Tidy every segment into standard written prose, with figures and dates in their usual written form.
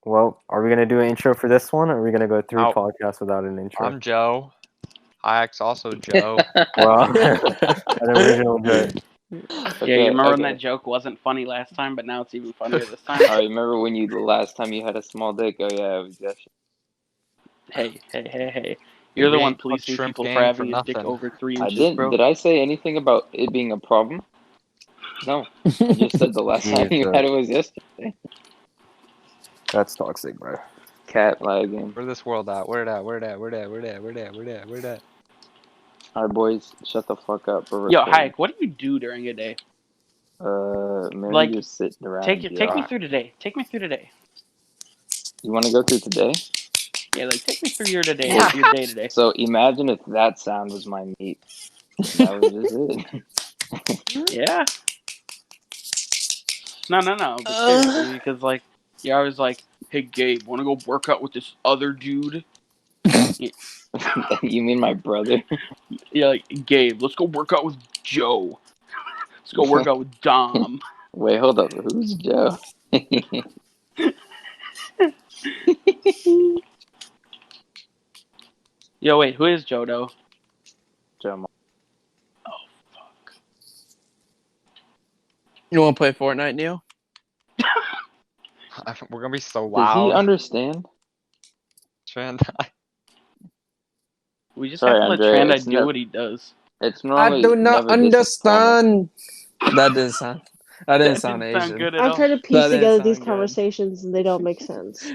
Well, are we gonna do an intro for this one, or are we gonna go through Oh. podcasts without an intro? I'm Joe. Hayek's also Joe. Well, an original joke. Yeah, you remember when that joke wasn't funny last time, but now it's even funnier this time? I remember when the last time you had a small dick. Oh yeah, it was yesterday. Hey. You're the being one called policing Shrimp people Gang for for having a dick nothing. over 3 I inches, didn't. bro. Did I say anything about it being a problem? No. I just said the last time you had it was yesterday. That's toxic, bro. Cat lagging. Where this world at? Where that? Alright, boys, shut the fuck up. We're Yo, recording. Hayek, what do you do during a day? Maybe Like, just sitting around. Take and me through today. Take me through today. You want to go through today? Yeah, like take me through your today. Yeah. Your day today. So imagine if that sound was my meat. That was just it. Yeah. No. But seriously, because like, you're always like, hey Gabe, want to go work out with this other dude? You mean my brother? Yeah, like Gabe, let's go work out with Joe. Let's go work out with Dom. Wait, hold up. Who's Joe? Yo, wait, who is Joe though? Joe. Oh fuck. You want to play Fortnite, Neil? We're gonna be so Does he loud. understand? We just Sorry, have to let Andrea, Tranda it's do what he does. It's I normally do not never disappointing. understand. That didn't sound. That didn't sound didn't Asian. good at I'm all. trying to That piece didn't together these sound good. conversations and they don't make sense.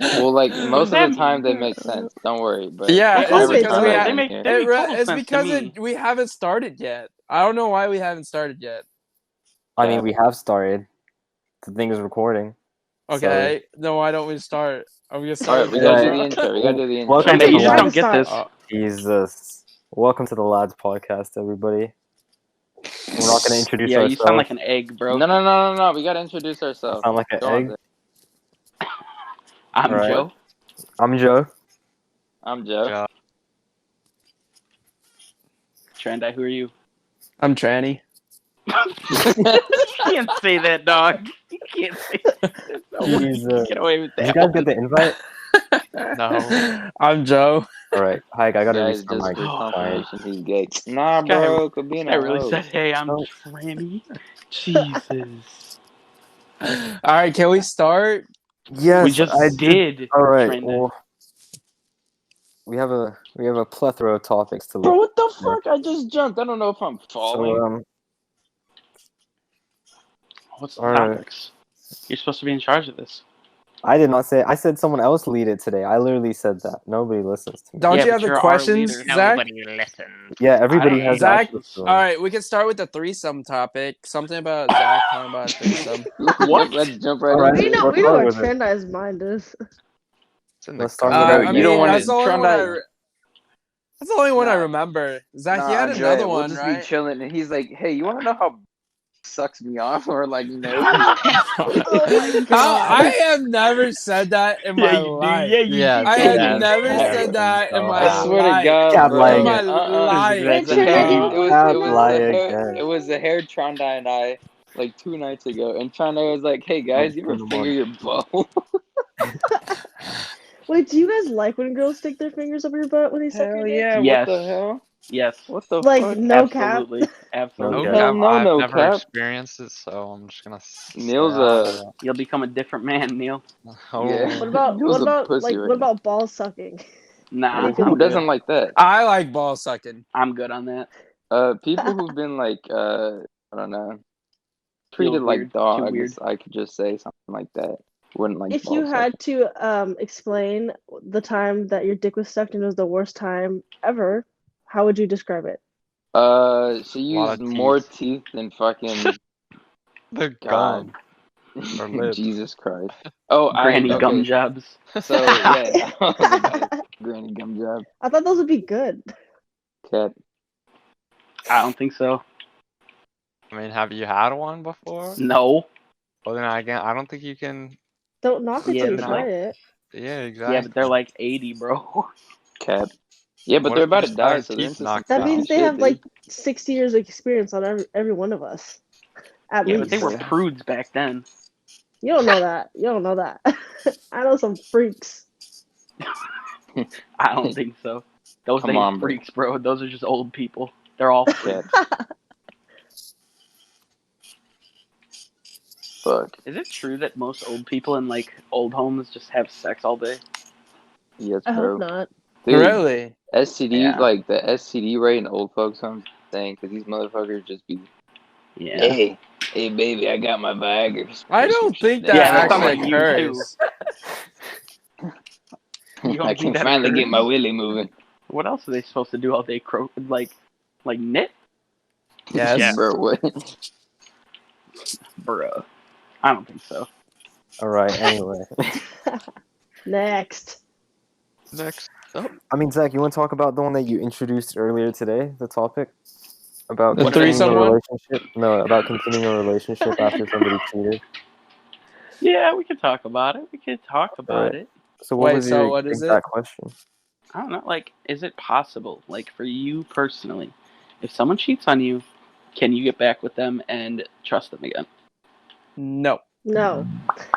Well, like most that of the time they mean? make sense. Don't worry. But Yeah, Of course it's they because do. we They have, make it, total it's sense because to me. we haven't started yet. I don't know why we haven't started yet. I mean, we have started. The thing is recording. Okay, then why don't we start? Are we gonna all start? right, we gotta do Yeah. the intro. We gotta do the intro. Welcome Tranda, to you the just lads. don't get this. Jesus. Welcome to the Lads Podcast, everybody. We're not gonna introduce Yeah, ourselves. you sound like an egg, bro. No. We gotta introduce I ourselves. sound like an Go on, egg. Zach. I'm Alright. Joe. I'm Joe. I'm Joe. Tranda, who are you? I'm Tranny. You can't say that, dog. You can't say that. No, Jesus. get away with Did that. you guys get the invite? No. I'm Joe. Alright. Hi, I gotta Guys, restart just my for client. confirmation, he's gay. Nah, This guy- bro, could be an I really host. said, hey, I'm Oh. Tranny. Jesus. All right, can we start? Yes, We just did. Alright, Tranda. well, we have a plethora of topics to Bro, look. what the fuck? I just jumped. I don't know if I'm falling. So What's the alright. topics? You're supposed to be in charge of this. I did not say. I said someone else lead it today. I literally said that. Nobody listens to me. Don't Yeah, you but have the you're our questions, leader. Zach? listens. Yeah, everybody I don't has know. Zach, access to all them. right, we can start with the threesome topic. Something about Zach talking about a threesome. What? Let's jump right Alright. into it. Let's We know start what with it. Tranda's mind is. It's in the Let's start car. with Bro, I you don't mean, wanna- that's the only one. Trondheim. That's the only one I Nah. remember. Zach, Nah, you had Andrea, another we'll one, just right? be chilling, and he's like, "Hey, you want to know how sucks me off?" Or like, no. Oh my god. I have never said that in my life. Yeah, you Yeah, do. I yeah, have never yeah. said that in my I swear to life. God, Can't bro. lie In my again. life. It was the Wait, hair. Trinity, It was Can't the lie hair. again. It was the hair. Trondai and I, like 2 nights ago, and Trondai was like, "Hey guys, you ever in the finger morning. your butt?" Wait, do you guys like when girls stick their fingers up your butt when they suck your Hell dick? yeah! Yes. What the hell? Yes. What the Like, fuck? no cap. Absolutely. Absolutely. No No, cap. Hell no, I've no never cap. experienced it, so I'm just gonna. Neil's stay out of You'll become a different man, Neil. it. Oh. Yeah. What about Neil's a pussy right what about ball sucking? Nah, How do you feel Who about doesn't that? like that? I like ball sucking. I'm good on that. People who've been like, I don't know, Feels treated weird. like Too weird. dogs. I could just say something like that. Wouldn't like. If ball you sucking. had to explain the time that your dick was sucked and it was the worst time ever, how would you describe it? She Lot used of more teeth. teeth than fucking The God. gum. Or lip. Jesus Christ. Oh, Granny okay. gum jobs. So yeah, oh my God. Granny gum job. I thought those would be good. Cat. I don't think so. I mean, have you had one before? No. Well, then I don't think you can. Don't knock it Yeah, till you no. try it. Yeah, exactly. Yeah, but they're like 80, bro. Cat. Yeah, but What they're if you about to just got die, your so they're teeth into knocked some That out? means they shit, have dude. like 60 years of experience on every one of us. At Yeah, least. but they were Yeah. prudes back then. You don't know that. You don't know that. I know some freaks. I don't think so. Those Come ain't on, bro. freaks, bro. Those are just old people. They're all freaks. Cap. Fuck. Is it true that most old people in like old homes just have sex all day? Yes, I bro. hope not. Dude, Really? STD, Yeah. like the STD rate in old folks' homes is insane because these motherfuckers just be, Yeah. hey, baby, I got my Viagra. I don't think that Yeah, that's not actually like you, occurs. You don't I think can that finally get occurs? my willy moving. What else are they supposed to do all day? Like knit? Yes. Yeah. Bro, what? Bruh. I don't think so. All right. Anyway, Next. Next. I mean, Zach, you want to talk about the one that you introduced earlier today? The topic about The continuing threesome a one? relationship. No, about continuing a relationship after somebody cheated. Yeah, we could talk about it. We could talk about Alright. it. So what Wait, was so your what is exact question? I don't know. Like, is it possible, like, for you personally, if someone cheats on you, can you get back with them and trust them again? No. No.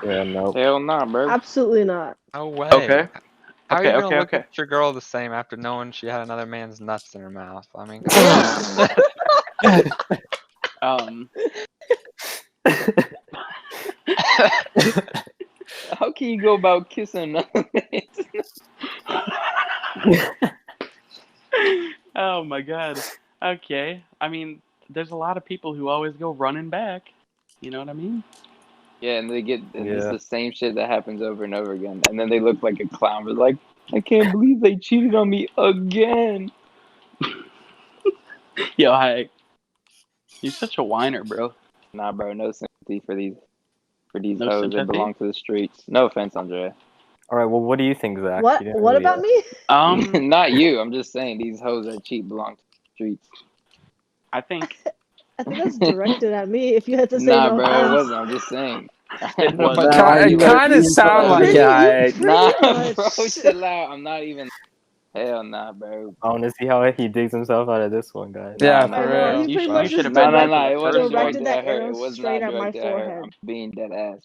Yeah, no. Hell nah, bro. Absolutely not. No way. Okay. How are you Okay, gonna okay, look okay. at your girl the same after knowing she had another man's nuts in her mouth? I mean, come on. How can you go about kissing another man? Oh my god. Okay. I mean, there's a lot of people who always go running back. You know what I mean? Yeah, and it's Yeah. the same shit that happens over and over again. And then they look like a clown. We're like, I can't believe they cheated on me again. Yo, hi. You're such a whiner, bro. Nah, bro, no sympathy for these No hoes sympathy? that belong to the streets. No offense, Andre. Alright, well, what do you think, Zach? What? You didn't What really, about me? Not you. I'm just saying these hoes that cheat belong to the streets. I think I think that's directed at me. If you had to say Nah, no bro, it offense. wasn't. I'm just saying. It was. But Nah, it you kind of you sound like Pretty- it. you Nah, pretty bro, much. chill out. I'm not even. Hell nah, bro. I want to see how he digs himself out of this one, guys. Yeah, Nah, I for know, real. he You pretty should- much you just should have Nah, been nah, there nah. for the It wasn't first one. directed directed that at her. arrow It was straight not at my directed at her. forehead. I'm being dead ass.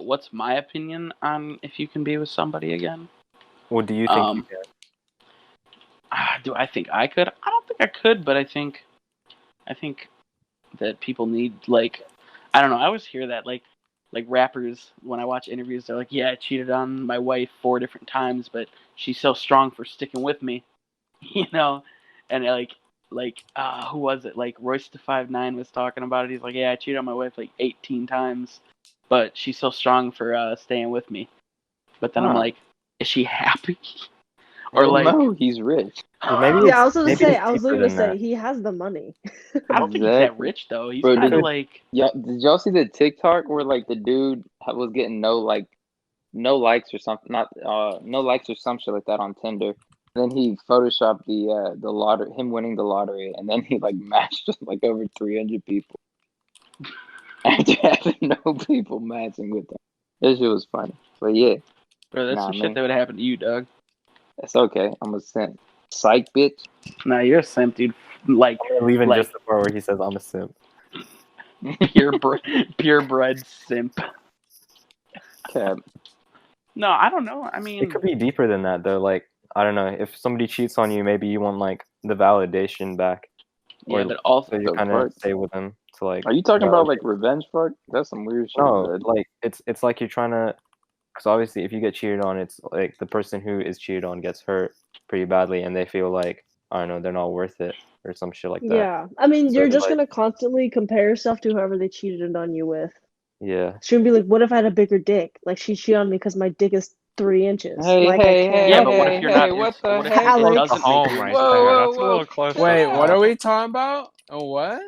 What's my opinion on if you can be with somebody again? What do you think you can? Do I think I could? I don't think I could, but I think that people need, like, I don't know. I always hear that like rappers, when I watch interviews, they're like, yeah, I cheated on my wife 4 different times, but she's so strong for sticking with me, you know. And who was it? Like Royce da 5'9" was talking about it. He's like, yeah, I cheated on my wife like 18 times, but she's so strong for staying with me. But then I'm Huh. like, is she happy? Or Hell like, no, he's rich. Maybe Yeah, I was gonna maybe say. it's I was deeper literally gonna than say that. he has the money. I don't think he's that Exactly. rich though. He's Bro, kind of did- like, Did y'all see the TikTok where like the dude was getting no likes or something, not no likes or some shit like that on Tinder. Then he photoshopped the lottery, him winning the lottery, and then he like matched like over 300 people after having no people matching with him. This shit was funny, but yeah, bro, that's Nah, some man. shit that would happen to you, Doug. that's okay. I'm a simp. Psych, bitch. Nah, you're a simp, dude. Like I'm gonna leave in Like- just the part where he says I'm a simp. purebred simp. Cap. No, I don't know. I It mean, could be deeper than that though. Like I don't know, if somebody cheats on you, maybe you want like the validation back, yeah, or- but also, so you The kind of fuck? stay with them to like. Are you talking Yeah. about like revenge fuck? That's some weird shit. No, bud. like it's like you're trying to, because obviously if you get cheated on, it's like the person who is cheated on gets hurt pretty badly, and they feel like I don't know, they're not worth it or some shit like that. Yeah, I mean, So you're it's just like- gonna constantly compare yourself to whoever they cheated on you with. Yeah. Shouldn't be like, what if I had a bigger dick? Like she cheated on me because my dick is 3 inches. Hey, like hey, I can't hey, yeah, help but what it. if you're hey, not? what the What if heck? it Alex. doesn't The home make you right Whoa, there. whoa, That's a whoa. little close. Wait, to what home. are we talking about? Oh, what?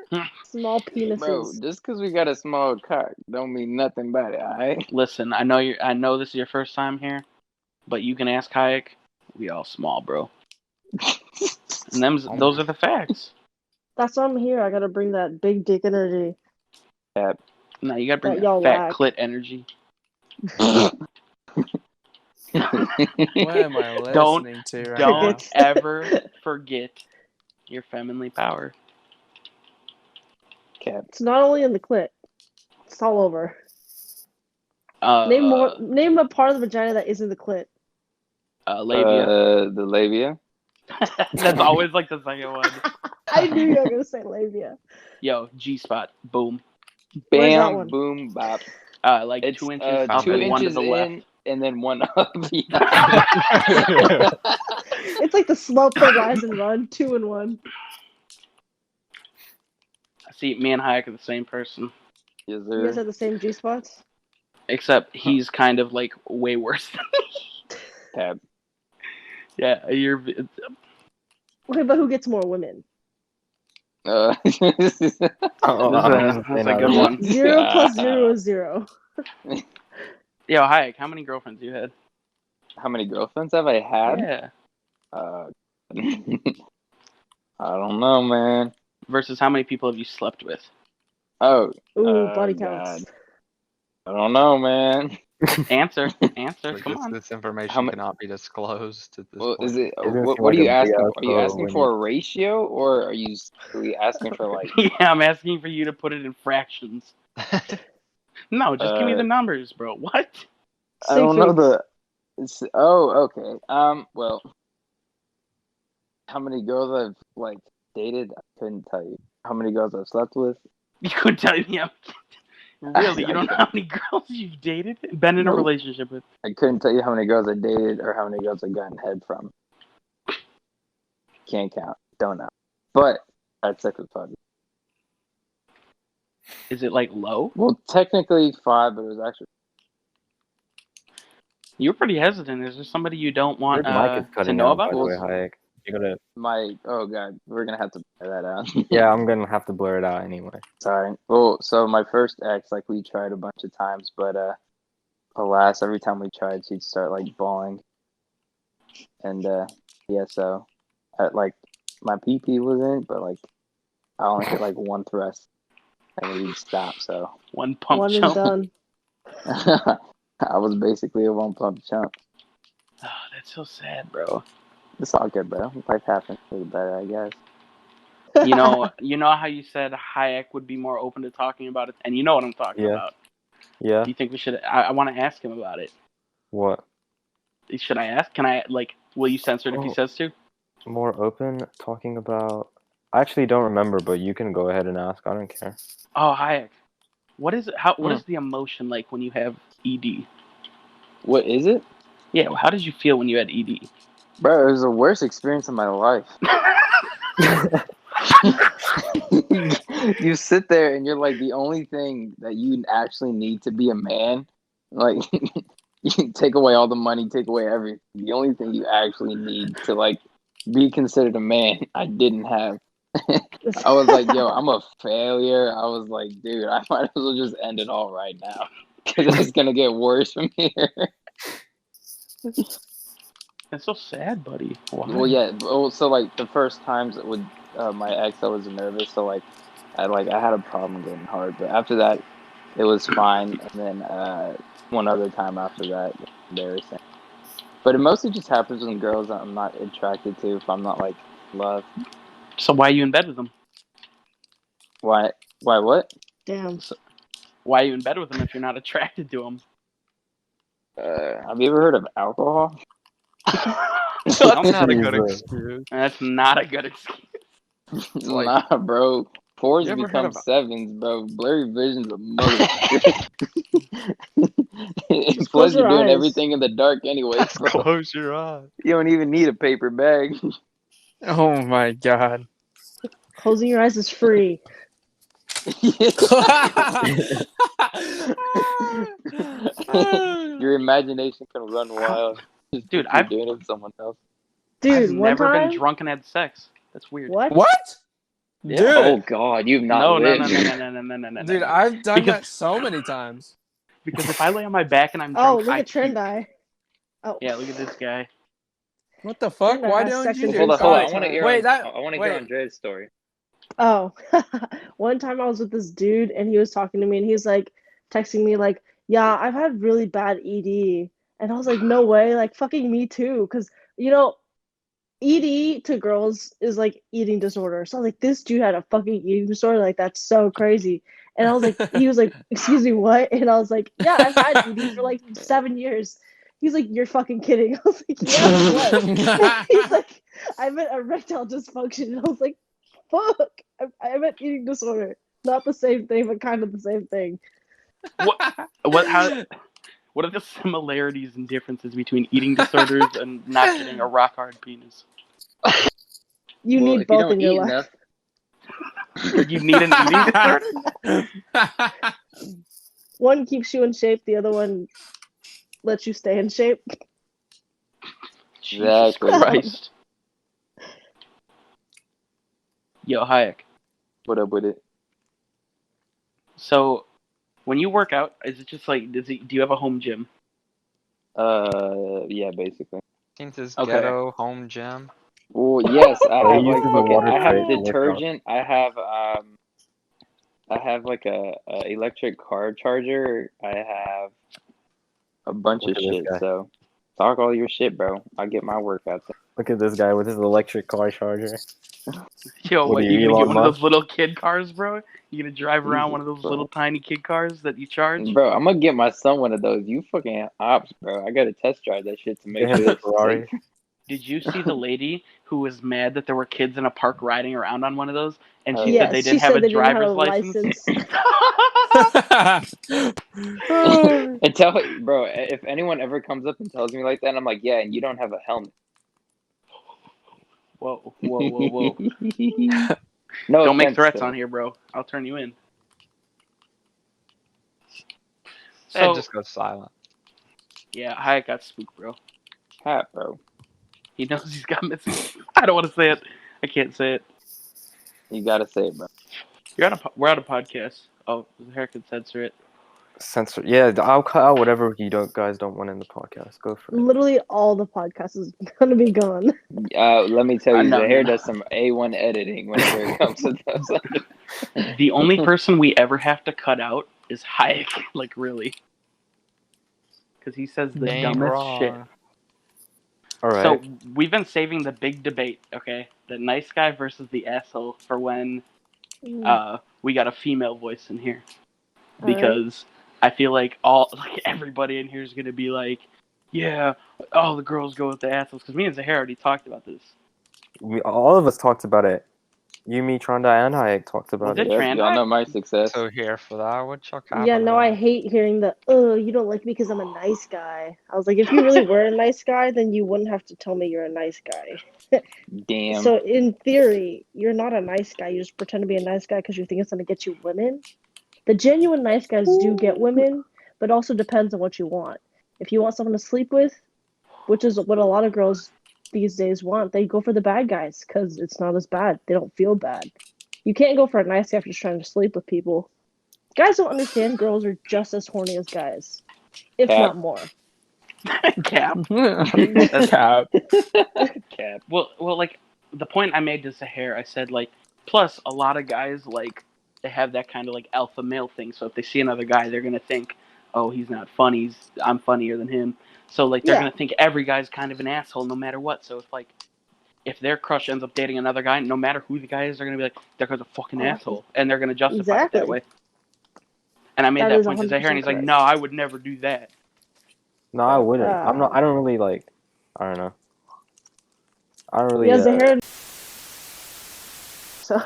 Small penises. Bro, just because we got a small cock don't mean nothing about it, alright? Listen, I know this is your first time here, but you can ask Hayek. We all small, bro. And those are the facts. That's why I'm here. I gotta bring that big dick energy. No, you gotta bring That that y'all fat lack. clit energy. What am I Don't- listening to right Don't Crickets. ever forget your femininely power. Cap. It's not only in the clit. It's all over. Uh, Name a part of the vagina that isn't the clit. labia. The labia. That's always like the second one. I knew you were gonna say labia. Yo, G spot. Boom. Where's that Bam, one? boom, bop. Like It's 2 inches up 2 and one to inches the left. in and then one up. It's like the slope, the rise and run, 2 in 1. See, me and Hayek are the same person, Yes, You guys sir. have the same G spots. except he's kind of like way worse. Tab. Yeah, you're. Okay, but who gets more women? Oh, That's a good one. 0 plus 0 is 0. Yo, Hayek, how many girlfriends you had? How many girlfriends have I had? Yeah. I don't know, man. Versus how many people have you slept with? Oh, Ooh, body God. counts. I don't know, man. Answer. Come This, on. this information How ma- cannot be disclosed at this Well, point. is it? It doesn't What seem are like you a big asking for? ass Are you pro asking when for a ratio, or are you asking for like? Yeah, I'm asking for you to put it in fractions. No, just give me the numbers, bro. What? I don't know Stay the. Okay. Well, how many girls I've like dated? I couldn't tell you. How many girls I've slept with? You couldn't tell me. Really, you don't know how many girls you've dated, been in a Nope. relationship with? I couldn't tell you how many girls I dated or how many girls I gotten head from. Can't count. Don't know. But I'd sex with 5. Is it like low? Well, technically 5, but it was actually. You're pretty hesitant. Is there somebody you don't want Your mic is to cutting know out, about? by the way, Hayek. You're gonna. Oh god, we're gonna have to blur that out. Yeah, I'm gonna have to blur it out anyway. Sorry. Well, so my first ex, like we tried a bunch of times, but alas, every time we tried, she'd start like bawling. And yeah, so like my PP was in, but like I only hit like one thrust, and then we'd stop. So One pump One and chump. done. I was basically a 1 pump chump. Oh, that's so sad, bro. It's all good, bro. Life happens for the better, I guess. You know how you said Hayek would be more open to talking about it, and you know what I'm talking Yeah. about. Yeah. Do you think we should? I want to ask him about it. What? Should I ask? Can I Will you censor it if he Oh. says to? More open talking about. I actually don't remember, but you can go ahead and ask. I don't care. Oh, Hayek. What is the emotion like when you have ED? What is it? Yeah, how did you feel when you had ED? Bro, it was the worst experience of my life. You sit there and you're like the only thing that you actually need to be a man. Like you take away all the money, take away everything. The only thing you actually need to like be considered a man, I didn't have. I was like, yo, I'm a failure. I was like, dude, I might as well just end it all right now because it's gonna get worse from here. That's so sad, buddy. Why? Well, yeah. So like the first times with my ex, I was nervous. So like I had a problem getting hard, but after that, it was fine. And then one other time after that, embarrassing. But it mostly just happens with girls that I'm not attracted to. If I'm not like in love. So why are you in bed with them? Why? Why? What? Damn. Why are you in bed with them if you're not attracted to them? Have you ever heard of alcohol? That's not a good Jesus. excuse. That's not a good excuse. like- Nah, bro. Fours You ever heard become of- sevens, bro. Blurry vision's a mother. Just Plus, close you're your doing eyes. everything in the dark anyway, Just bro. close your eyes. You don't even need a paper bag. Oh my god. Closing your eyes is free. Your imagination can run wild. Just Dude, picture doing it with someone else. Dude, I've one never time. been drunk and had sex. That's weird. What? What? Yeah. Dude, Oh God, you've not No, lived. no. dude, I've done Because- that so many times. Because if I lay on my back and I'm Oh, drunk, look I at Trend puke. Eye. Oh. Yeah, look at this guy. What the fuck? Trend Eye Why has don't sex you with do? Hold on, girls all I the want to time. hear. Wait, that- I want to wait. hear Andrea's story. Oh, one time I was with this dude and he was talking to me and he's like texting me like, "Yeah, I've had really bad ED," and I was like, "No way!" Like fucking me too, because ED to girls is like eating disorder. So like this dude had a fucking eating disorder. Like that's so crazy. And I was like, he was like, excuse me, what? And I was like, yeah, I've had ED for like 7 years. He's like, you're fucking kidding. I was like, yeah, what? He's like, I meant erectile dysfunction. And I was like, fuck. I meant eating disorder. Not the same thing, but kind of the same thing. What are the similarities and differences between eating disorders and not getting a rock hard penis? You Well, need if you both don't in your eat life. enough, You need an eating disorder? One keeps you in shape, the other one lets you stay in shape. Jesus Exactly. Christ. Yo, Hayek. what up with it? So, when you work out, is it just like, do you have a home gym? Yeah, basically. Seems his Okay. ghetto home gym. Well, yes, I He have like uses the okay, water I have tray to work out. detergent. I have like a electric car charger. I have a bunch Look of at this shit. guy. So talk all your shit, bro. I get my workouts. Look at this guy with his electric car charger. Yo, What what, are you you, gonna get Elon one of those Musk? little kid cars, bro? You gonna drive around Jesus, one of those bro. little tiny kid cars that you charge? Bro, I'm gonna get my son one of those. You fucking ops, bro. I gotta test drive that shit to make Get him sure a it's Ferrari. safe. Did you see the lady who was mad that there were kids in a park riding around on one of those, and she Yeah. said they Yes, didn't she have said a they didn't have driver's a license? And tell bro, if anyone ever comes up and tells me like that, I'm like, yeah, and you don't have a helmet. Whoa, whoa, whoa, whoa! No Don't make offense, threats though. on here, bro. I'll turn you in. So So just go silent. yeah, Hayek got spooked, bro. Hat, bro. He knows he's got missing. I don't want to say it. I can't say it. You gotta say it, bro. We're on a podcast. Oh, the hair could censor it. Censor. Yeah, I'll cut out whatever you guys don't want in the podcast. Go for it. Literally all the podcast is gonna be gone. Let me tell you, No, Zahir no. does some A1 editing whenever it comes to those. The only person we ever have to cut out is Hayek. Like, really. Because he says the Dang dumbest wrong. shit. All right. So, we've been saving the big debate, okay? The nice guy versus the asshole for when we got a female voice in here. Because I feel like everybody in here is going to be like, yeah, all the girls go with the assholes. Because me and Zahir already talked about this. All of us talked about it. You, me, Trondai, and Hayek talked Was about it it. Yep, Trandai? y'all know my success. So here for that, what y'all Yeah, no, I hate hearing the, oh, you don't like me because I'm a nice guy. I was like, if you really were a nice guy, then you wouldn't have to tell me you're a nice guy. Damn. So in theory, you're not a nice guy. You just pretend to be a nice guy because you think it's gonna get you women. The genuine nice guys do get women, but also depends on what you want. If you want someone to sleep with, which is what a lot of girls these days want, they go for the bad guys because it's not as bad. They don't feel bad. You can't go for a nice guy if you're just trying to sleep with people. Guys don't understand girls are just as horny as guys, if Cap. not more. Cap. Cap. Cap. Well, like, the point I made to Zahir, I said, like, plus, a lot of guys, like, they have that kind of, like, alpha male thing. So if they see another guy, they're going to think, oh, he's not funny. I'm funnier than him. So, like, they're Yeah. going to think every guy's kind of an asshole no matter what. So if their crush ends up dating another guy, no matter who the guy is, they're going to be like, that guy's a fucking asshole. And they're going to justify it that Exactly. way. And I made That that is point to Zahir, and he's like, 100% no, I would never do that. No, I wouldn't. I'm not. Ah. I don't really like. I don't know. I don't really. Yeah, Zahir. So.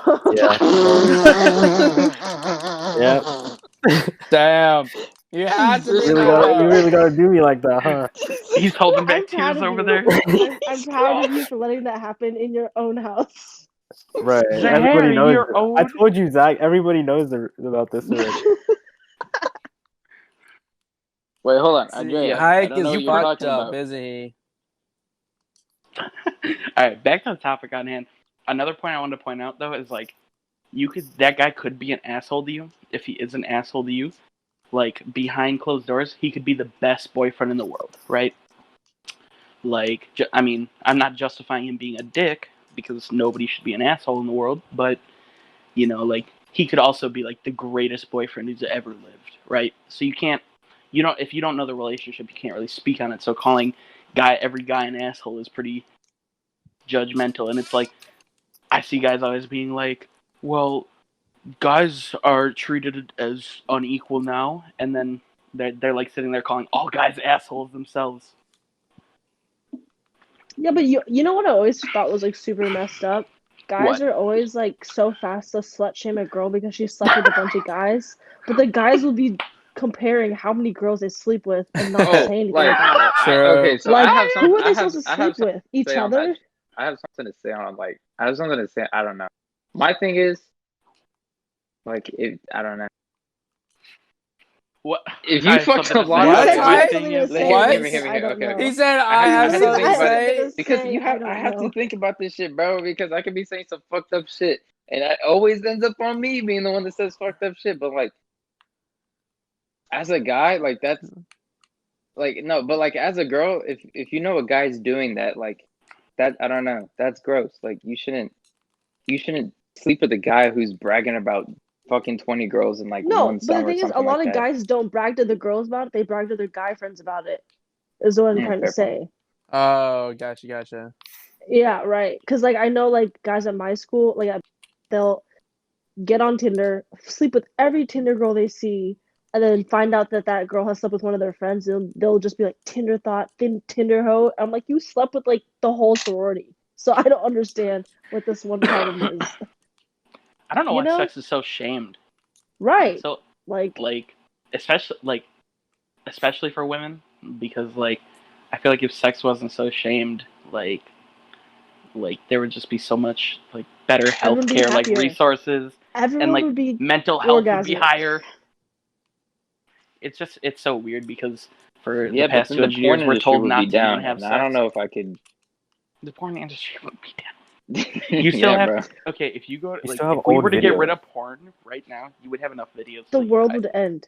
Yeah. Damn. You had to You be you really gotta do me like that, huh? He's holding back I'm proud tears of over you. there. I'm proud of you for letting that happen in your own house. Right. Zahir, Everybody knows. you're old. I told you, Zach. Everybody knows about this already. Wait, hold on. See, Andrea, I Hayek don't know is what you're fucked talking up, about. isn't he? All right, back to the topic on hand. Another point I wanted to point out though is like, that guy could be an asshole to you if he is an asshole to you. Like behind closed doors, he could be the best boyfriend in the world, right? Like, I mean, I'm not justifying him being a dick because nobody should be an asshole in the world, but you know, like he could also be like the greatest boyfriend who's ever lived, right? So if you don't know the relationship, you can't really speak on it. So calling every guy an asshole is pretty judgmental. And it's like, I see guys always being like, well, guys are treated as unequal now, and then they're like sitting there calling all guys assholes themselves. Yeah, but you know what I always thought was like super messed up? Guys What? are always like so fast to slut shame a girl because she slept with a bunch of guys, but the guys will be comparing how many girls they sleep with and not Oh, say anything like about it. okay, so Like, I have who some. are they supposed to I have sleep with? Each say on that. other? I have something to say on like. I have something to say. I don't know. My thing is, like, if I don't know. What? If I you have fucked something a to lot, say. What? You said you I- had something to say. What? and you said, I don't okay, know. okay. He said I I have have to something think to about it. say. Because say, you have, I I don't have to know. think about this shit, bro. Because I could be saying some fucked up shit, and it always ends up on me being the one that says fucked up shit. But like, as a guy, like that's like no, but like as a girl, if you know a guy's doing that, like that, I don't know, that's gross. Like you shouldn't sleep with a guy who's bragging about fucking 20 girls in like No, one but the summer or thing is, a something lot like of that. guys don't brag to the girls about it. They brag to their guy friends about it. Is what I'm trying to Fair point. say. Oh, gotcha. Yeah, right. Because like I know like guys at my school, like they'll get on Tinder, sleep with every Tinder girl they see, and then find out that that girl has slept with one of their friends. They'll just be like Tinder thought, Tinder hoe. I'm like, you slept with like the whole sorority. So I don't understand what this one problem is. I don't know You why know? sex is so shamed. Right. So Like especially for women, because like I feel like if sex wasn't so shamed, like there would just be so much like better Everyone would be healthcare, like happier. resources, and Everyone like would be mental health would be orgasmic. higher. It's so weird because for Yeah, the but past then 200 the porn years we're industry told would not be to even down, have and sex. I don't know if I could. The porn industry would be down. You still Yeah, have bro. okay. If you go You like still have if we old were to get rid videos. of porn right now, you would have enough videos. The till you world die. would end.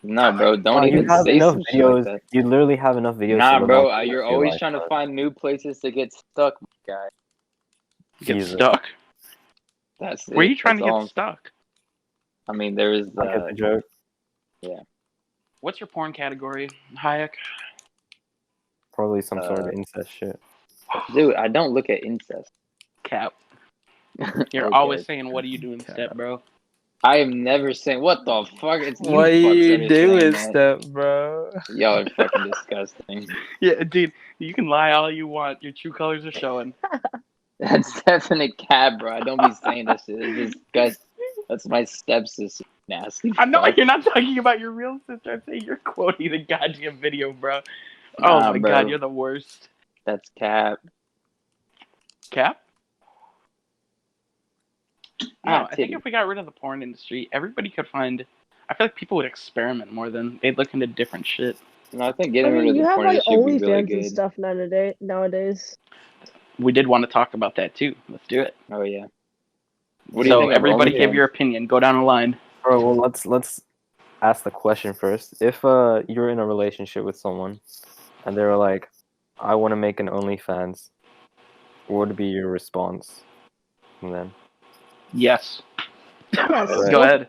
No, bro, don't You even have say enough some shit like videos. that. You literally have enough videos. Nah, to live bro, off the you're rest of your always life, trying to bro. find new places to get stuck, my guy. Get Jesus. stuck. That's Where are it. you trying to That's all get I'm- stuck? I mean, there is. I get the joke. What's your porn category, Hayek? Probably some sort of incest shit. Dude, I don't look at incest. Cap. You're Okay. always saying, "What are you doing, Cap. step, bro?" I am never saying what the fuck. It's you What are fucks you that are doing, saying that. step bro? Y'all are fucking disgusting. Yeah, dude. You can lie all you want. Your true colors are showing. That's definite cap, bro. I don't be saying that shit. It's disgusting. That's my stepsister. Nasty. I know fuck. you're not talking about your real sister. I'm saying you're quoting the goddamn video, bro. Nah, Oh my bro. god, you're the worst. That's cap. Cap? No, Ah, I think titty. if we got rid of the porn industry, everybody could find. I feel like people would experiment more than they'd look into different shit. No, I think I getting rid mean, of you the have porn like industry would be really OnlyFans and good. stuff nowadays. We did want to talk about that too. Let's do it. Oh yeah. What do you So think of everybody give OnlyFans? your opinion. Go down the line. Bro, well, let's ask the question first. If you're in a relationship with someone, and they're like, "I want to make an OnlyFans," what would be your response? And then, Yes. Yes. Go ahead.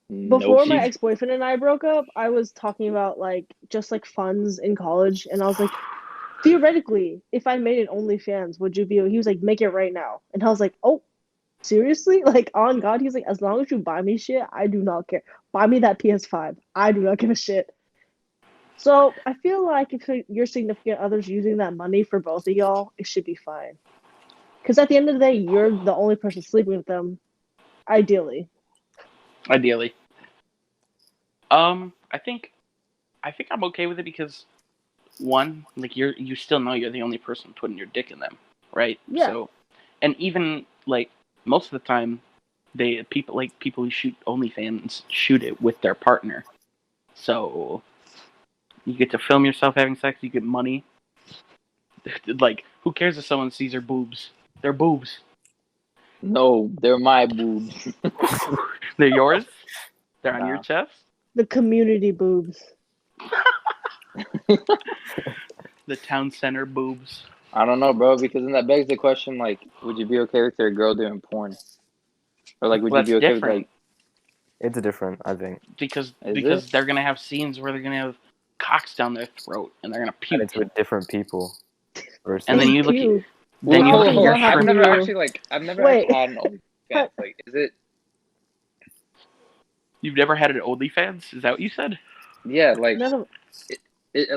Before Nope. my ex-boyfriend and I broke up, I was talking about like just like funds in college, and I was like, theoretically, if I made an OnlyFans, would you be? He was like, make it right now, and I was like, oh, seriously? Like on God, he's like, as long as you buy me shit, I do not care. Buy me that PS5, I do not give a shit. So I feel like if your significant other's using that money for both of y'all, it should be fine. Because at the end of the day, you're the only person sleeping with them, ideally. Ideally. I think I'm okay with it because one, like you still know you're the only person putting your dick in them, right? Yeah. So, and even like most of the time, people who shoot OnlyFans shoot it with their partner. So you get to film yourself having sex. You get money. Like, who cares if someone sees her boobs? They're boobs. No, they're my boobs. They're yours. They're on Nah. your chest. The community boobs. The town center boobs. I don't know, bro, because then that begs the question, like, would you be okay with your girl doing porn? Or like, would Well, you be that's okay different. with like? it's different, I think, Because Is they're gonna have scenes where they're gonna have cocks down their throat and they're gonna and puke. it's with different people. Versus, And then you look at Pew. then Well, you hold look on, at hold your on. I've shrimp. never you. actually like I've never Wait. actually had an OnlyFans. Like, is it You've never had an OnlyFans? Is that what you said? Yeah, like None of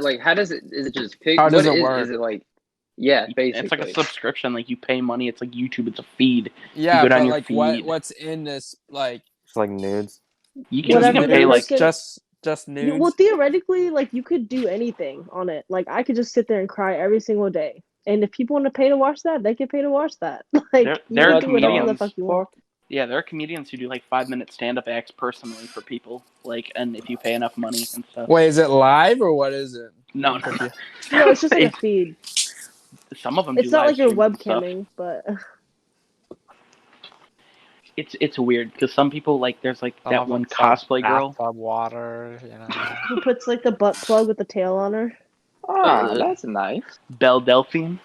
like how does it? Is it just pick? How What does it is? work? Is it like? Yeah, basically. It's like a subscription. Like you pay money. It's like YouTube. It's a feed. Yeah, go down but your like feed. what's in this like It's like nudes. You can Whatever pay they like make it- just nudes? well, theoretically, like you could do anything on it. Like I could just sit there and cry every single day, and if people want to pay to watch that, they can pay to watch that. Like There you are can do whatever the comedians. fuck you want. Yeah, there are comedians who do like 5-minute stand-up acts personally for people. Like, and if you pay enough money and stuff. Wait, is it live or what is it? No. No, it's just like a feed. Some of them. It's do not live like you're streams and stuff. webcamming, but It's weird because some people like there's like Some that of one them sell cosplay girl. bathtub water, you know. who puts like the butt plug with the tail on her? Ah, that's nice. Belle Delphine.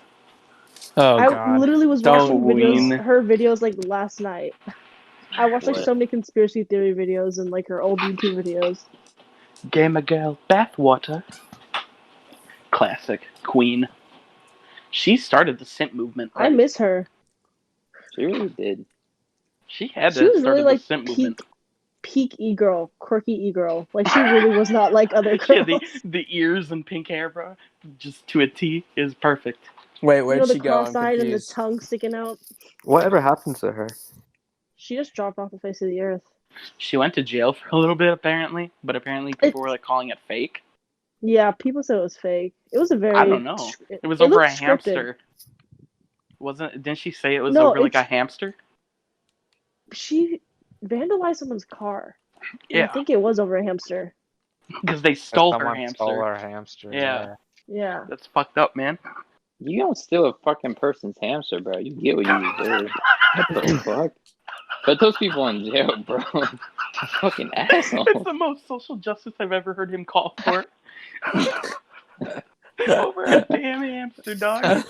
Oh I god. literally was Don't watching videos, ween. her videos like last night. I watched like What? so many conspiracy theory videos and like her old YouTube videos. Gamer girl bathwater. Classic Queen. She started the simp movement. I miss her. She really did. She had She to was start really the like simp movement. peak e-girl, quirky e-girl. Like she really was not like other Yeah, girls. the ears and pink hair, bro, just to a T is perfect. Wait, You where'd know, the she go? I'm cross-eyed and the confused. tongue sticking out. Whatever happened to her? She just dropped off the face of the earth. She went to jail for a little bit apparently, but apparently people were like calling it fake. Yeah, people said it was fake. It was a very. I don't know. It was over a looked scripted. hamster. Didn't she say it was No, over like a it's- hamster? She vandalized someone's car. And Yeah, I think it was over a hamster. because they stole her Someone hamster. stole her hamster. Yeah. Yeah. That's fucked up, man. You don't steal a fucking person's hamster, bro. You get what you deserve. What the fuck? Put those people in jail, bro. Fucking asshole. It's the most social justice I've ever heard him call for. Over a damn hamster, dog.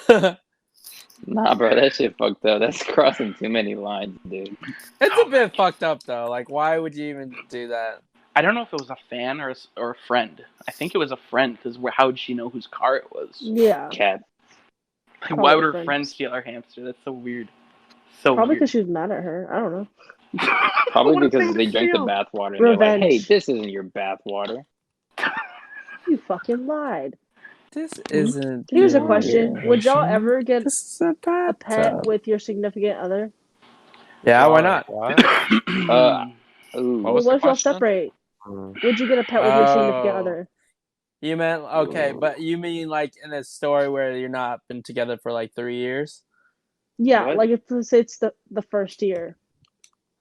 Nah, bro, that shit fucked up. That's crossing too many lines, dude. It's a bit fucked up though. Like, why would you even do that? I don't know if it was a fan or a friend. I think it was a friend because how would she know whose car it was? Yeah. Cat. Like, why Probably would her friend. friend steal her hamster? That's so weird. So Probably weird. because she was mad at her. I don't know. Probably What a because thing they to drank the steal. bathwater. And they're like, hey, Revenge. this isn't your bathwater. You fucking lied. This isn't. Here's a your question. Would y'all version. ever get This is a a pet bathtub. with your significant other? Yeah, why not? What? Ooh. What was what the if y'all question? separate? Mm. Would you get a pet with your significant Oh. other? You meant okay, Ooh. but you mean like in a story where you're not been together for like 3 years? Yeah, What? like if let's say it's the first year.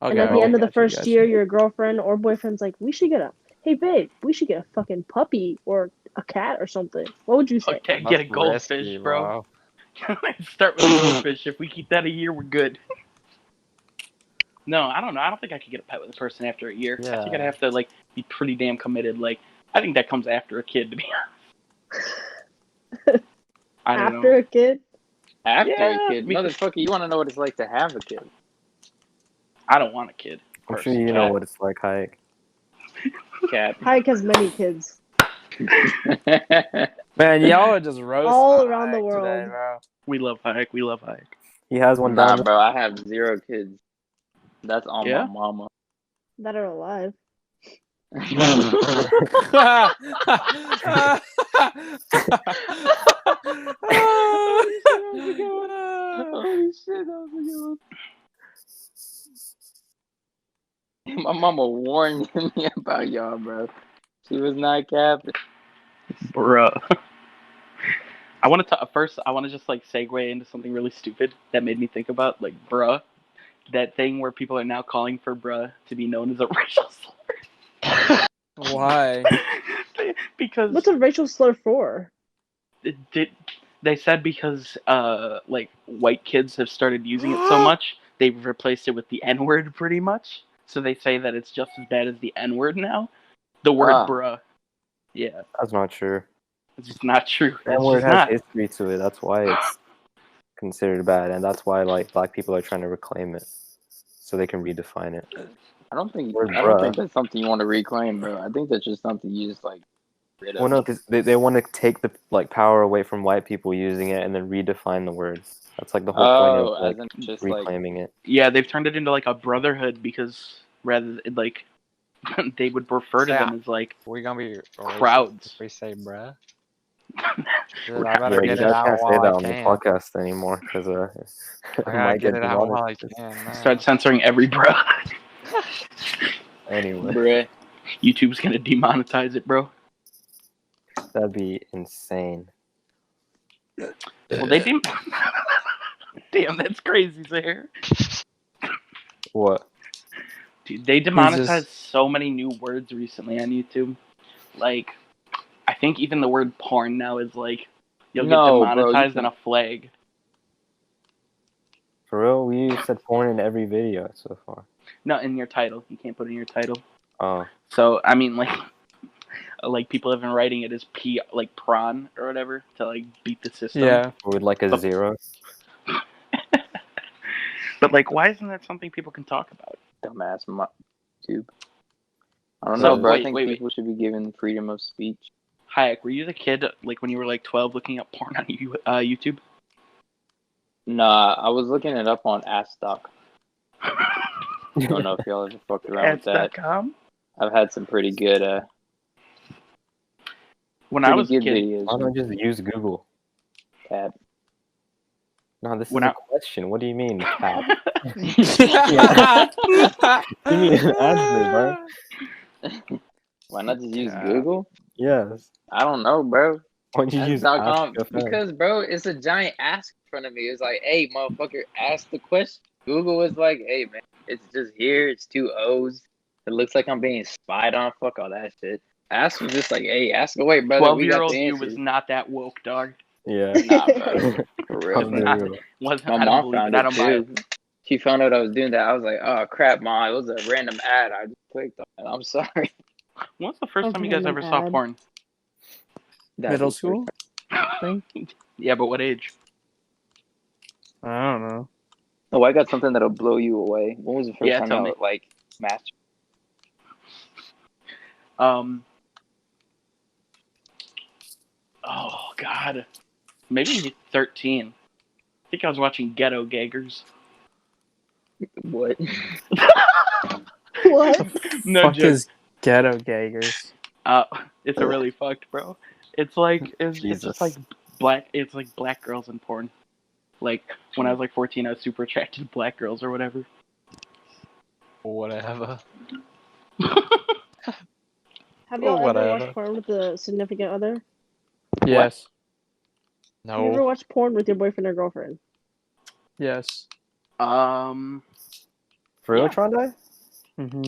Okay. And at the end of the gotcha, first gotcha. year, your girlfriend or boyfriend's like, hey babe, we should get a fucking puppy or a cat or something. What would you say? Okay, That's get a goldfish, risky, bro. Start with a goldfish. If we keep that a year, we're good. No, I don't know. I don't think I could get a pet with a person after a year. I think I'd Yeah. have to like be pretty damn committed. Like, I think that comes after a kid, to be honest. I don't After know. a kid? After Yeah, a kid. because- Motherfucker, you want to know what it's like to have a kid. I don't want a kid. I'm sure you know Cat. what it's like, Hayek. Cat. Hayek has many kids. Man, y'all are just roasting All on around the Hayek world. today, bro. We love Hayek. We love Hayek. He has one Nah, down. bro, I have 0 kids. That's on Yeah? my mama. That are alive. Holy shit, that was a good one. My mama warned me about y'all, bro. She was not capping. Bruh. I want to first. I want to just like segue into something really stupid that made me think about like bruh, that thing where people are now calling for bruh to be known as a racial slur. Why? Because What's a racial slur for? they said because like white kids have started using it so much, they've replaced it with the N word pretty much. So they say that it's just as bad as the N word now. The word Ah. bruh. Yeah, That's not true. it's just not true. That It's word just has not. history to it. That's why it's considered bad, and that's why like black people are trying to reclaim it, so they can redefine it. I don't think Word, I don't bruh. think that's something you want to reclaim, bro. I think that's just something you just like rid of. Well, no, 'cause they want to take the like power away from white people using it and then redefine the word. That's like the whole Oh, point of as like in just like reclaiming it. Yeah, they've turned it into like a brotherhood because rather than, like they would refer to Yeah. them as like We gonna be racist Crowds. if we say bruh. Dude, Right. I better Yeah, you get it guys out can't say while that I on the can. podcast anymore because I it gotta might get get it out while I demonetized. can. Man. Start censoring every bro. Anyway, Bruh. YouTube's gonna demonetize it, bro. that'd be insane. Well, they Damn, that's crazy, Zahir. What? Dude, they demonetized so many new words recently on YouTube. Like, I think even the word porn now is like, you'll get No, bro, you demonetized can- and a flag. For real? We said porn in every video so far. No, in your title. You can't put it in your title. Oh, So, I mean, like people have been writing it as P, like prawn or whatever, to like beat the system. Yeah. with like a But- zero. But like, why isn't that something people can talk about? Dumbass YouTube. I don't So, know, bro. wait, I think wait. people should be given freedom of speech. Hayek, were you the kid like when you were like 12 looking up porn on YouTube? Nah, I was looking it up on Ask.com. I don't know if y'all ever fucked around with that. Ads.com? I've had some pretty good When I was a kid, videos. Why don't I just use Google? Tab. No, this is When a I- question. What do you mean, cat? Yeah. Give me an answer, bro. Why not just use Yeah. Google? Yes. I don't know, bro. Why'd you use Ask.com. Ask a Friend? Because, bro, it's a giant ask in front of me. It's like, hey, motherfucker, ask the question. Google is like, hey, man, it's just here. It's 2 O's. It looks like I'm being spied on. Fuck all that shit. Ask was just like, hey, ask away, brother. We got 12-year-old the you answers. was not that woke, dog. Yeah. Nah, bro. For real, I'm bro. not. real. Wasn't. My I don't mom believe found it. I it don't buy it. too. She found out I was doing that. I was like, oh crap, mom, it was a random ad. I just clicked on it. I'm sorry. When's the first A time you guys random ever saw ad. porn? That'd Middle be school? Yeah, but what age? I don't know. Oh, I got something that'll blow you away. When was the first Yeah, time tell y'all me. like matched? Oh God, maybe 13. I think I was watching Ghetto Gaggers. What? What? No Fuck joke. is ghetto gaggers. It's a really fucked, bro. It's like it's Jesus. just like black. It's like black girls in porn. Like when I was like 14, I was super attracted to black girls or whatever. Whatever. Have y'all ever Whatever. watched porn with a significant other? Yes. Have you ever No. watched porn with your boyfriend or girlfriend? Yes. For real, Yeah. Trondai? Mm-hmm.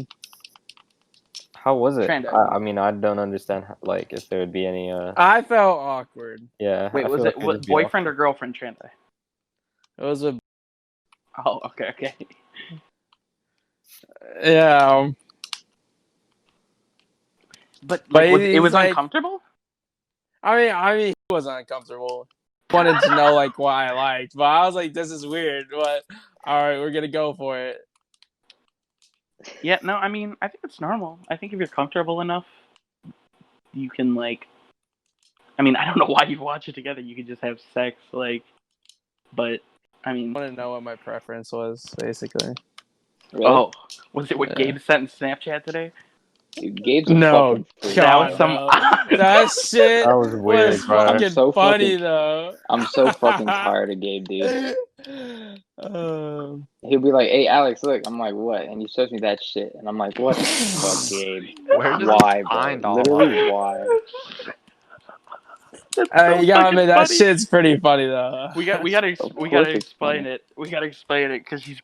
How was it? Trondai. I mean, I don't understand, like, if there would be any, I felt awkward. yeah. Wait, I was feel it like it'd what, just be boyfriend or awkward. girlfriend, Tranda? It was a Oh, okay. yeah. But But like, it he's was like- uncomfortable. I mean, he was uncomfortable. Wanted to know like what I liked, but I was like, "This is weird." But all right, we're gonna go for it. Yeah, no, I mean, I think it's normal. I think if you're comfortable enough, you can like. I mean, I don't know why you watch it together. You could just have sex, like. But I mean, I want to know what my preference was, basically. Really? oh, was it what Yeah. Gabe sent in Snapchat today? Dude, Gabe's a No, fucking freak. That was God, some. no. That shit That was weird, was bro. fucking I'm so funny fucking- though. I'm so fucking tired of Gabe, dude. He'll be like, hey, Alex, look. I'm like, what? And he shows me that shit. And I'm like, what the fuck, Gabe? Where does Why, he find bro? all Literally, that? why? That's so you gotta fucking admit that funny. shit's pretty funny though. We gotta Of we course gotta it's explain funny. it. We gotta explain it because she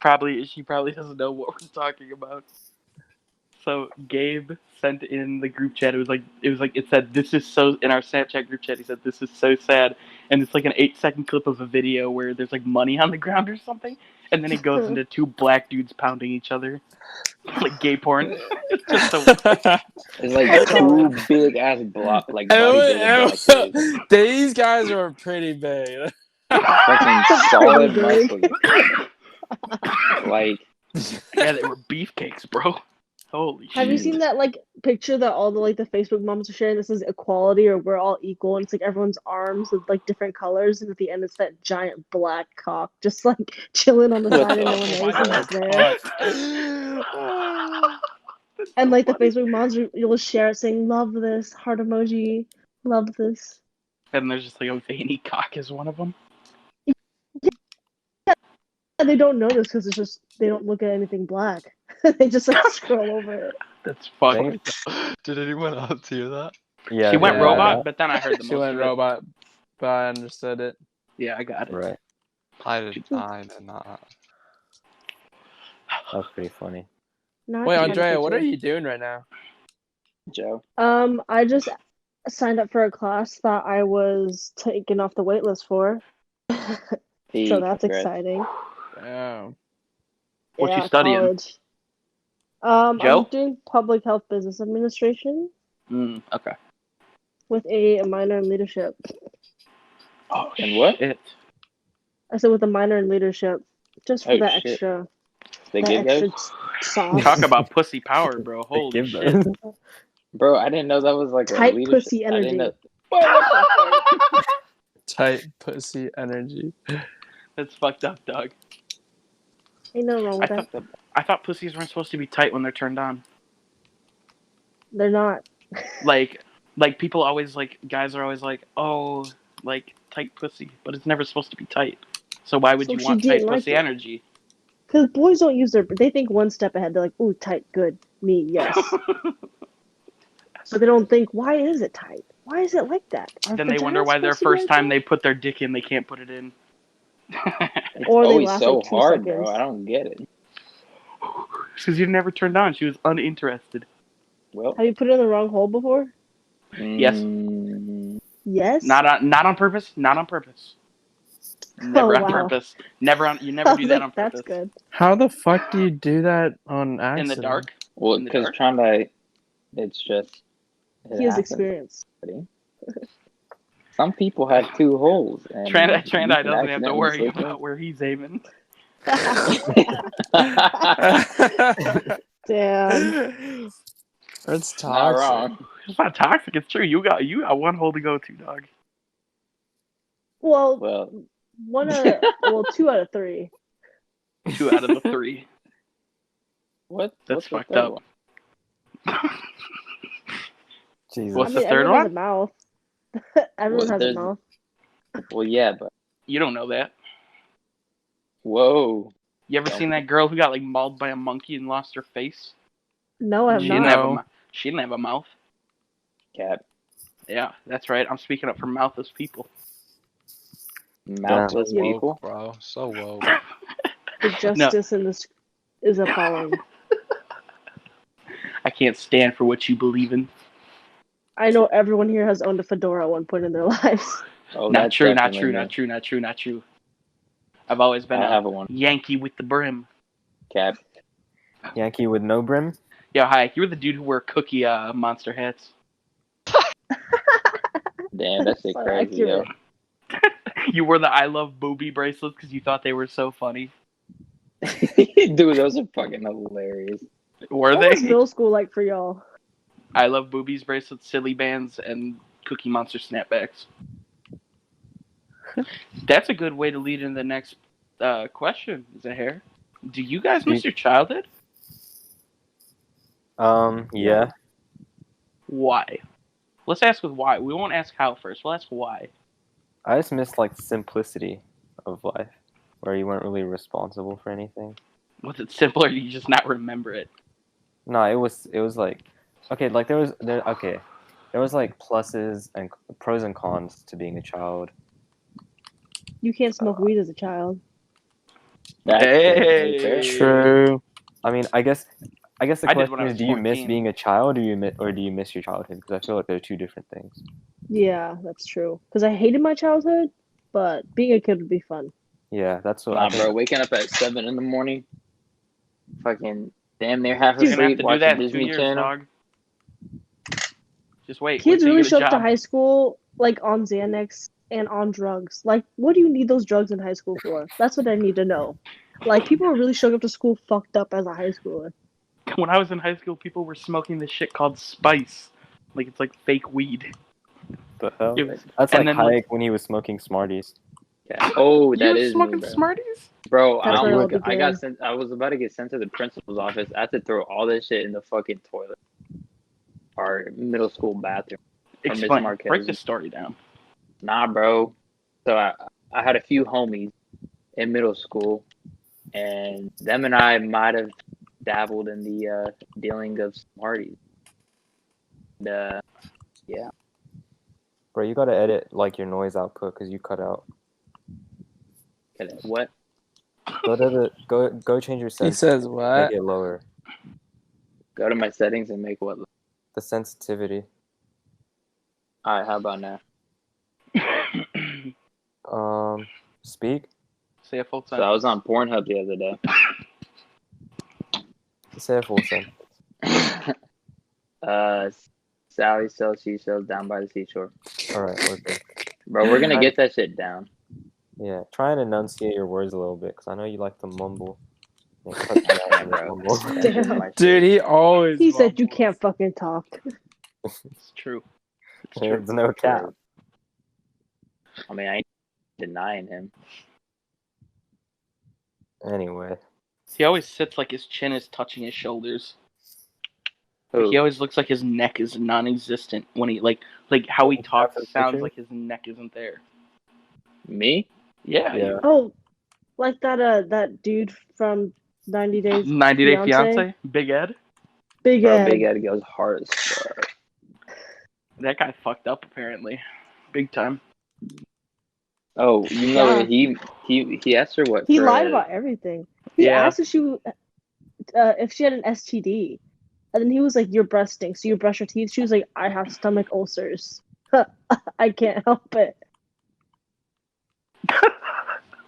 probably doesn't know what we're talking about. So Gabe sent in the group chat. It said this is so in our Snapchat group chat. He said this is so sad, and it's like an 8-second clip of a video where there's like money on the ground or something, and then it goes into 2 black dudes pounding each other, like gay porn. It's just so. It's like 2 big ass like bodybuilder black dudes. These guys were pretty big. Fucking solid Pretty muscle. Like, Yeah, they were beefcakes, bro. Holy shit. Have you seen that like picture that all the Facebook moms are sharing? This is equality, or we're all equal, and it's like everyone's arms with like different colors, and at the end it's that giant black cock just like chilling on the What side, and the no one knows fuck? he's there. And so like the funny. Facebook moms, you'll share it saying "love this" heart emoji, love this. And there's just like a veiny cock is one of them. And they don't know this because it's just they don't look at anything black. They just like scroll over it. That's fucked. Dang. Did anyone else hear that? Yeah. She went yeah, robot, yeah. but then I heard the She most went of it. robot, but I understood it. Yeah, I got it. Right. I did not. That's pretty funny. Not Wait, to Andrea, what are picture. you doing right now? Joe. I just signed up for a class that I was taken off the wait list for. Peace, So that's congrats. exciting. Damn. What you Yeah, studying? college. Joe? I'm doing public health business administration Okay. with a minor in leadership. Oh, And what? shit. I said with a minor in leadership, just for Oh, that shit. extra, They that give extra those? sauce. Talk about pussy power, bro. They Holy give shit. those. Bro, I didn't know that was like a Tight leadership. pussy I didn't know. energy. What the fuck? Tight pussy energy. That's fucked up, dog. Ain't nothing wrong with that. I thought pussies weren't supposed to be tight when they're turned on. They're not. Like people always like, guys are always like, oh, like tight pussy, but it's never supposed to be tight. So why would So you she want tight didn't like pussy it. energy? Because boys don't use they think one step ahead. They're like, ooh, tight, good, me, yes. But they don't think, why is it tight? Why is it like that? Are Then they wonder vaginas why their supposed to be first like time that? they put their dick in, they can't put it in. It's Or they always last, so like, 2 hard, seconds. bro. I don't get it. Because you never turned on. She was uninterested. Well, Have you put it in the wrong hole before? Yes. Yes. Not on purpose. Not on purpose. Never on wow. purpose. Never on. You I never was do that like, on purpose. that's good. How the fuck do you do that on In accident? the dark. well, In the because dark? trying to, it's just. It He has happens. experience. Some people have 2 holes. And Trandai you can doesn't have to accidentally worry switch about where he's aiming. Damn. That's toxic. Not wrong. It's not toxic. It's true. You got 1 hole to go to, dog. Well, Well, 2 out of 3. 2 out of the 3. what? That's What's the fucked third up. one? Jesus. What's I the mean, third everyone has one? a mouth. Everyone Well, has a there's- mouth. Well, yeah, but You don't know that. whoa. You ever seen that girl who got like mauled by a monkey and lost her face? No, I have She No. didn't not. have a she didn't have a mouth. Cap. Yeah, that's right. I'm speaking up for mouthless people. Mouthless Yeah. people. Woke, bro. So woke. The justice in this is appalling. I can't stand for what you believe in. I know everyone here has owned a fedora at one point in their lives. Oh, Not that's true, not definitely true, me. not true, not true, not true. I've always been I a have a one. Yankee with the brim. Cap. Yankee with no brim? Yeah, hi. You were the dude who wore Cookie Monster hats. Damn, that shit So crazy, yo. accurate. You wore the I Love Booby bracelets because you thought they were so funny. Dude, those are fucking hilarious. Were What was they? middle school like for y'all? I Love Boobies bracelets, silly bands, and Cookie Monster snapbacks. That's a good way to lead in the next question, Zahir. Do you guys miss your childhood? Yeah. Why? Let's ask with why. We won't ask how first. We'll ask why. I just miss like the simplicity of life, where you weren't really responsible for anything. Was it simpler? Or do you just not remember it? No, it was like, okay, like there was like pluses and pros and cons to being a child. You can't smoke weed as a child. That's Hey! fair. True. I mean, I guess the I did question when I is, was do you miss 14. being a child, or do you miss your childhood? Because I feel like they're 2 different things. Yeah, that's true. Because I hated my childhood, but being a kid would be fun. Yeah, that's what Nah, I think. bro, waking up at 7 in the morning, fucking damn near half You're gonna have asleep, to do watching that in 2 Disney years, Channel. dog. Just wait. Kids till you really get a show up to job. high school like on Xanax and on drugs. Like, what do you need those drugs in high school for? That's what I need to know. Like, people are really showing up to school fucked up as a high schooler. When I was in high school, people were smoking this shit called spice. Like, it's like fake weed. The hell? It was- That's and like then, like- Hayek when he was smoking Smarties. Yeah. Oh, You that were is me, smoking bro. Smarties? Bro, That's where it all I began. got sent. I was about to get sent to the principal's office. I had to throw all this shit in the fucking toilet. Our middle school bathroom. Or Miss Explain. Marquez. Break the story down. Nah, bro. So I had a few homies in middle school, and them and I might have dabbled in the dealing of Smarties. And, yeah. Bro, you gotta edit like your noise output because you cut out. What? Go change your He settings. says Make what? it lower. Go to my settings and make what? The sensitivity. Alright, how about now? Speak. Say a full So sentence. I was on Pornhub the other day. Say a full sentence. Sally sells seashells down by the seashore. All right, we're good. Bro, we're gonna get that shit down. Yeah, try and enunciate your words a little bit because I know you like to mumble. Yeah, cut that out, Bro. mumble. That shit is my shit. Dude, he always. He said you mumbles. can't fucking talk. It's true. It's true. There's no cap. I mean, I ain't denying him. Anyway, He always sits like his chin is touching his shoulders. Who? He always looks like his neck is non-existent when he like how he talks. That's a Sounds picture? like his neck isn't there. Me? Yeah. yeah. Oh, like that dude from 90 Days 90 Day Fiancé? Fiance, Big Ed. Big Bro, Ed. Big Ed goes hard as fuck. That guy fucked up apparently, big time. Oh, you know Yeah. he asked her what? He for, lied about everything. He Yeah. asked if she had an STD, and then he was like, "Your breath stinks. So you brush your teeth." She was like, "I have stomach ulcers. I can't help it."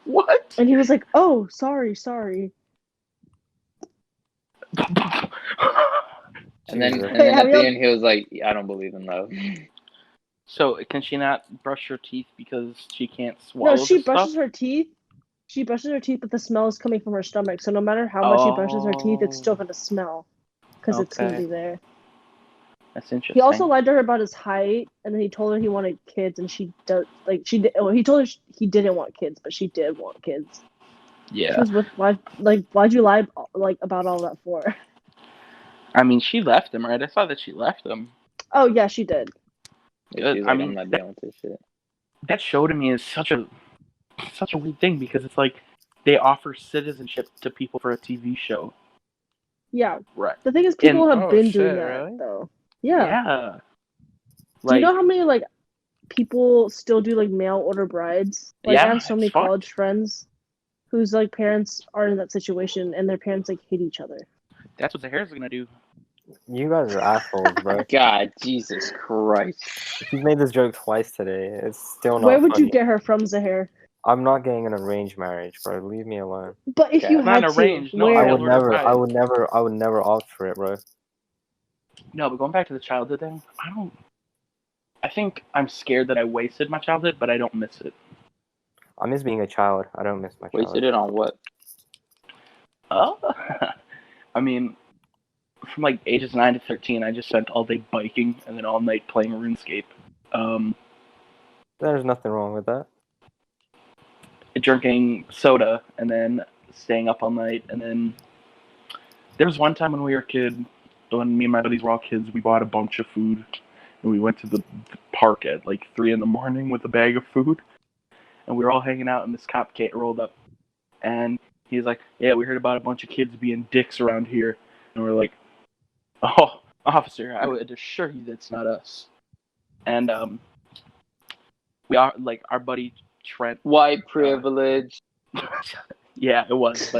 What? And he was like, "Oh, sorry." And then Jesus. Hey, at have the you- end he was like, I don't believe in love. So can she not brush her teeth because she can't swallow? No, she this brushes stuff? her teeth. She brushes her teeth, but the smell is coming from her stomach. So no matter how much she brushes her teeth, it's still gonna smell because it's gonna Okay. be there. That's interesting. He also lied to her about his height, and then he told her he wanted kids, and he told her he didn't want kids, but she did want kids. She Yeah. was with why'd you lie about all that for? I mean, she left him, right? I saw that she left him. Oh yeah, she did. Yeah, she's I like, mean, I'm not dealing with this shit. That show to me is such a weird thing because it's like they offer citizenship to people for a TV show. Yeah. Right. The thing is, people have Oh, been shit, doing that really? though. Yeah. Do Like, you know how many people still do mail order brides? I Yeah, have so it's many fucked. college friends whose parents are in that situation, and their parents hate each other. that's what the hair's gonna do. You guys are assholes, bro. God, Jesus Christ. He's made this joke twice today. It's still not Where would funny. you get her from, Zahir? I'm not getting an arranged marriage, bro. Leave me alone. But if Yeah. you Not had arranged, to, no, where? I mail would order never. bride. I would never opt for it, bro. No, but going back to the childhood thing, I think I'm scared that I wasted my childhood, but I don't miss it. I miss being a child. I don't miss my Wasted childhood. it on what? Oh, I mean, from ages 9 to 13, I just spent all day biking and then all night playing RuneScape. There's nothing wrong with that. Drinking soda and then staying up all night. And then there was one time when we were a kid, when me and my buddies were all kids, we bought a bunch of food and we went to the park at 3 in the morning with a bag of food. And we were all hanging out and this cop rolled up and he's like, "Yeah, we heard about a bunch of kids being dicks around here." And we're like, "Oh, officer, I would assure you that's not us." And we are our buddy Trent. White privilege. Yeah, it was,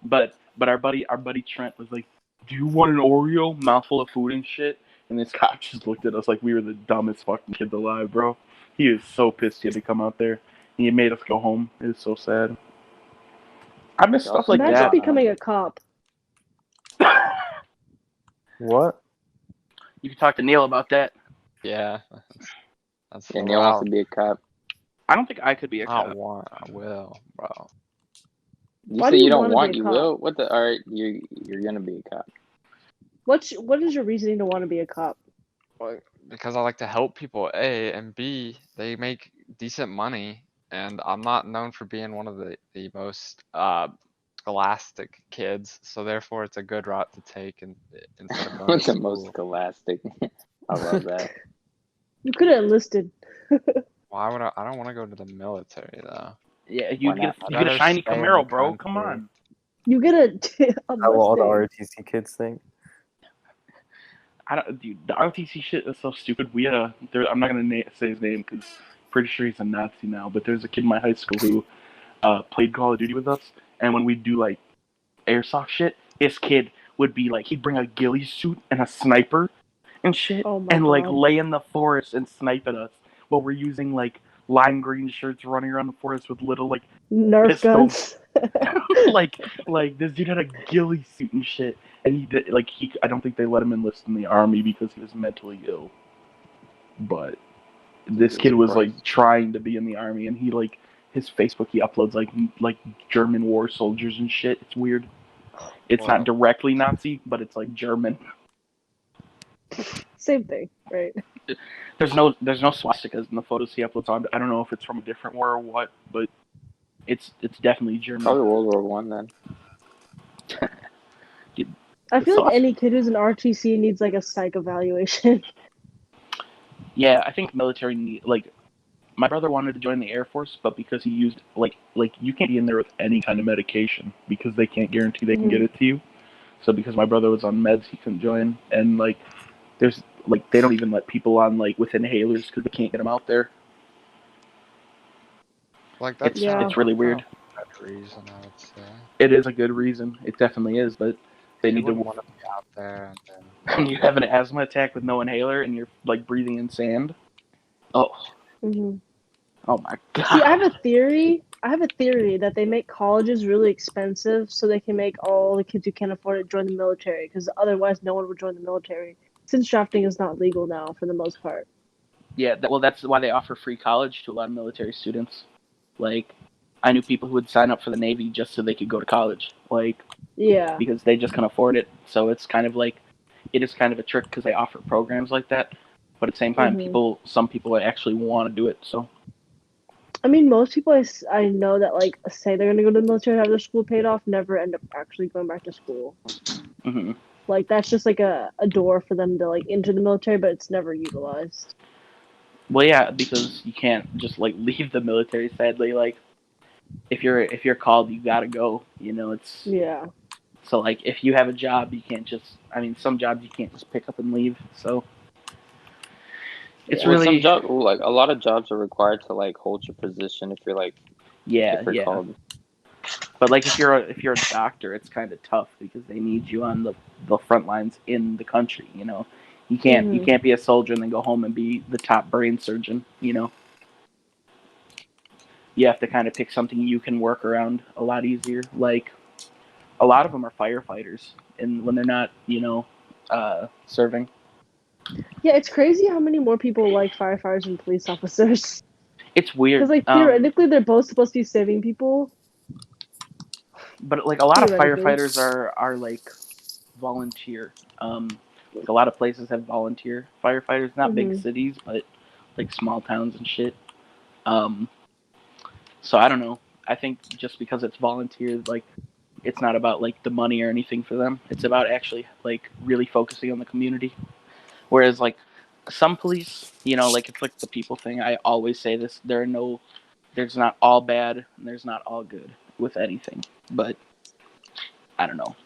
but our buddy Trent was like, "Do you want an Oreo? Mouthful of food and shit." And this cop just looked at us like we were the dumbest fucking kids alive, bro. He was so pissed he had to come out there. He made us go home. It was so sad. I miss stuff like Imagine that. becoming a cop. What? You can talk to Neil about that. Yeah. That's Yeah, Neil wants wild. to be a cop. I don't think I could be a I cop. don't want. I will, bro. You Why say do you you don't wanna want, be a you cop? will? What the? Alright, you're gonna be a cop. What is your reasoning to want to be a cop? Because I like to help people, A, and B, they make decent money. and I'm not known for being one of the most scholastic kids, so therefore it's a good route to take instead of going What's to the most school. scholastic? I love that. You could have enlisted. Why would I don't want to go to the military though. Yeah, Why you not? get I'd you get a rather shiny stay in Camaro, the bro. Come country. on. You get a How all the Mustang. ROTC kids think. I don't, dude. The ROTC shit is so stupid. We had I'm not gonna say his name because pretty sure he's a Nazi now. But there's a kid in my high school who played Call of Duty with us, and when we do like airsoft shit, his kid would be like, he'd bring a ghillie suit and a sniper and shit, Oh my and like God. lay in the forest and snipe at us while we're using like lime green shirts, running around the forest with little like Nerf pistols. guns. like this dude had a ghillie suit and shit, and he did like he. I don't think they let him enlist in the army because he was mentally ill. But this Jesus kid was Christ. like trying to be in the army, and he like his Facebook he uploads like German war soldiers and shit. It's weird. It's Wow. not directly Nazi, but it's like German. Same thing, right? There's no swastikas in the photos he uploads on. I don't know if it's from a different war or what, but it's definitely German. Probably World War One then. I feel like sauce- any kid who's an RTC needs like a psych evaluation. Yeah, I think military need like. My brother wanted to join the Air Force, but because he used like you can't be in there with any kind of medication because they can't guarantee they can get it to you. So because my brother was on meds, he couldn't join, and like there's like they don't even let people on like with inhalers because they can't get them out there. Like that's Yeah. It's really weird. That reason I would say. It is a good reason. It definitely is, but they You need to. wouldn't want to be out there and then When you have an asthma attack with no inhaler and you're like breathing in sand. Oh, Mhm. oh my god. See, I have a theory. That they make colleges really expensive so they can make all the kids who can't afford it join the military because otherwise no one would join the military since drafting is not legal now for the most part. Yeah, well, that's why they offer free college to a lot of military students. Like, I knew people who would sign up for the Navy just so they could go to college, like Yeah. because they just can't afford it. So it's kind of like, it is kind of a trick because they offer programs like that. But at the same time, Mhm. some people actually want to do it. So I mean, most people I know that like say they're gonna go to the military, have their school paid off, never end up actually going back to school. hmm Like that's just like a door for them to like enter the military, but it's never utilized. well, yeah, because you can't just like leave the military. Sadly, like if you're called, you gotta go. You know, it's Yeah. so like if you have a job, you can't just. I mean, some jobs you can't just pick up and leave. So it's Yeah. Well, some really job, like a lot of jobs are required to like hold your position if you're like yeah, if you're yeah. called. But like if you're a doctor, it's kind of tough because they need you on the front lines in the country. You know, you Mhm. can't be a soldier and then go home and be the top brain surgeon. You know, you have to kind of pick something you can work around a lot easier. Like a lot of them are firefighters, and when they're not, serving. Yeah, it's crazy how many more people like firefighters and police officers. It's weird. Because like theoretically, they're both supposed to be saving people. But like a lot of Theoretically. firefighters are like volunteer. Like a lot of places have volunteer firefighters, not big Mhm. cities, but like small towns and shit. So I don't know. I think just because it's volunteer, like it's not about like the money or anything for them. It's about actually like really focusing on the community. Whereas like some police, like it's like the people thing. I always say this: there's not all bad and there's not all good with anything. But I don't know.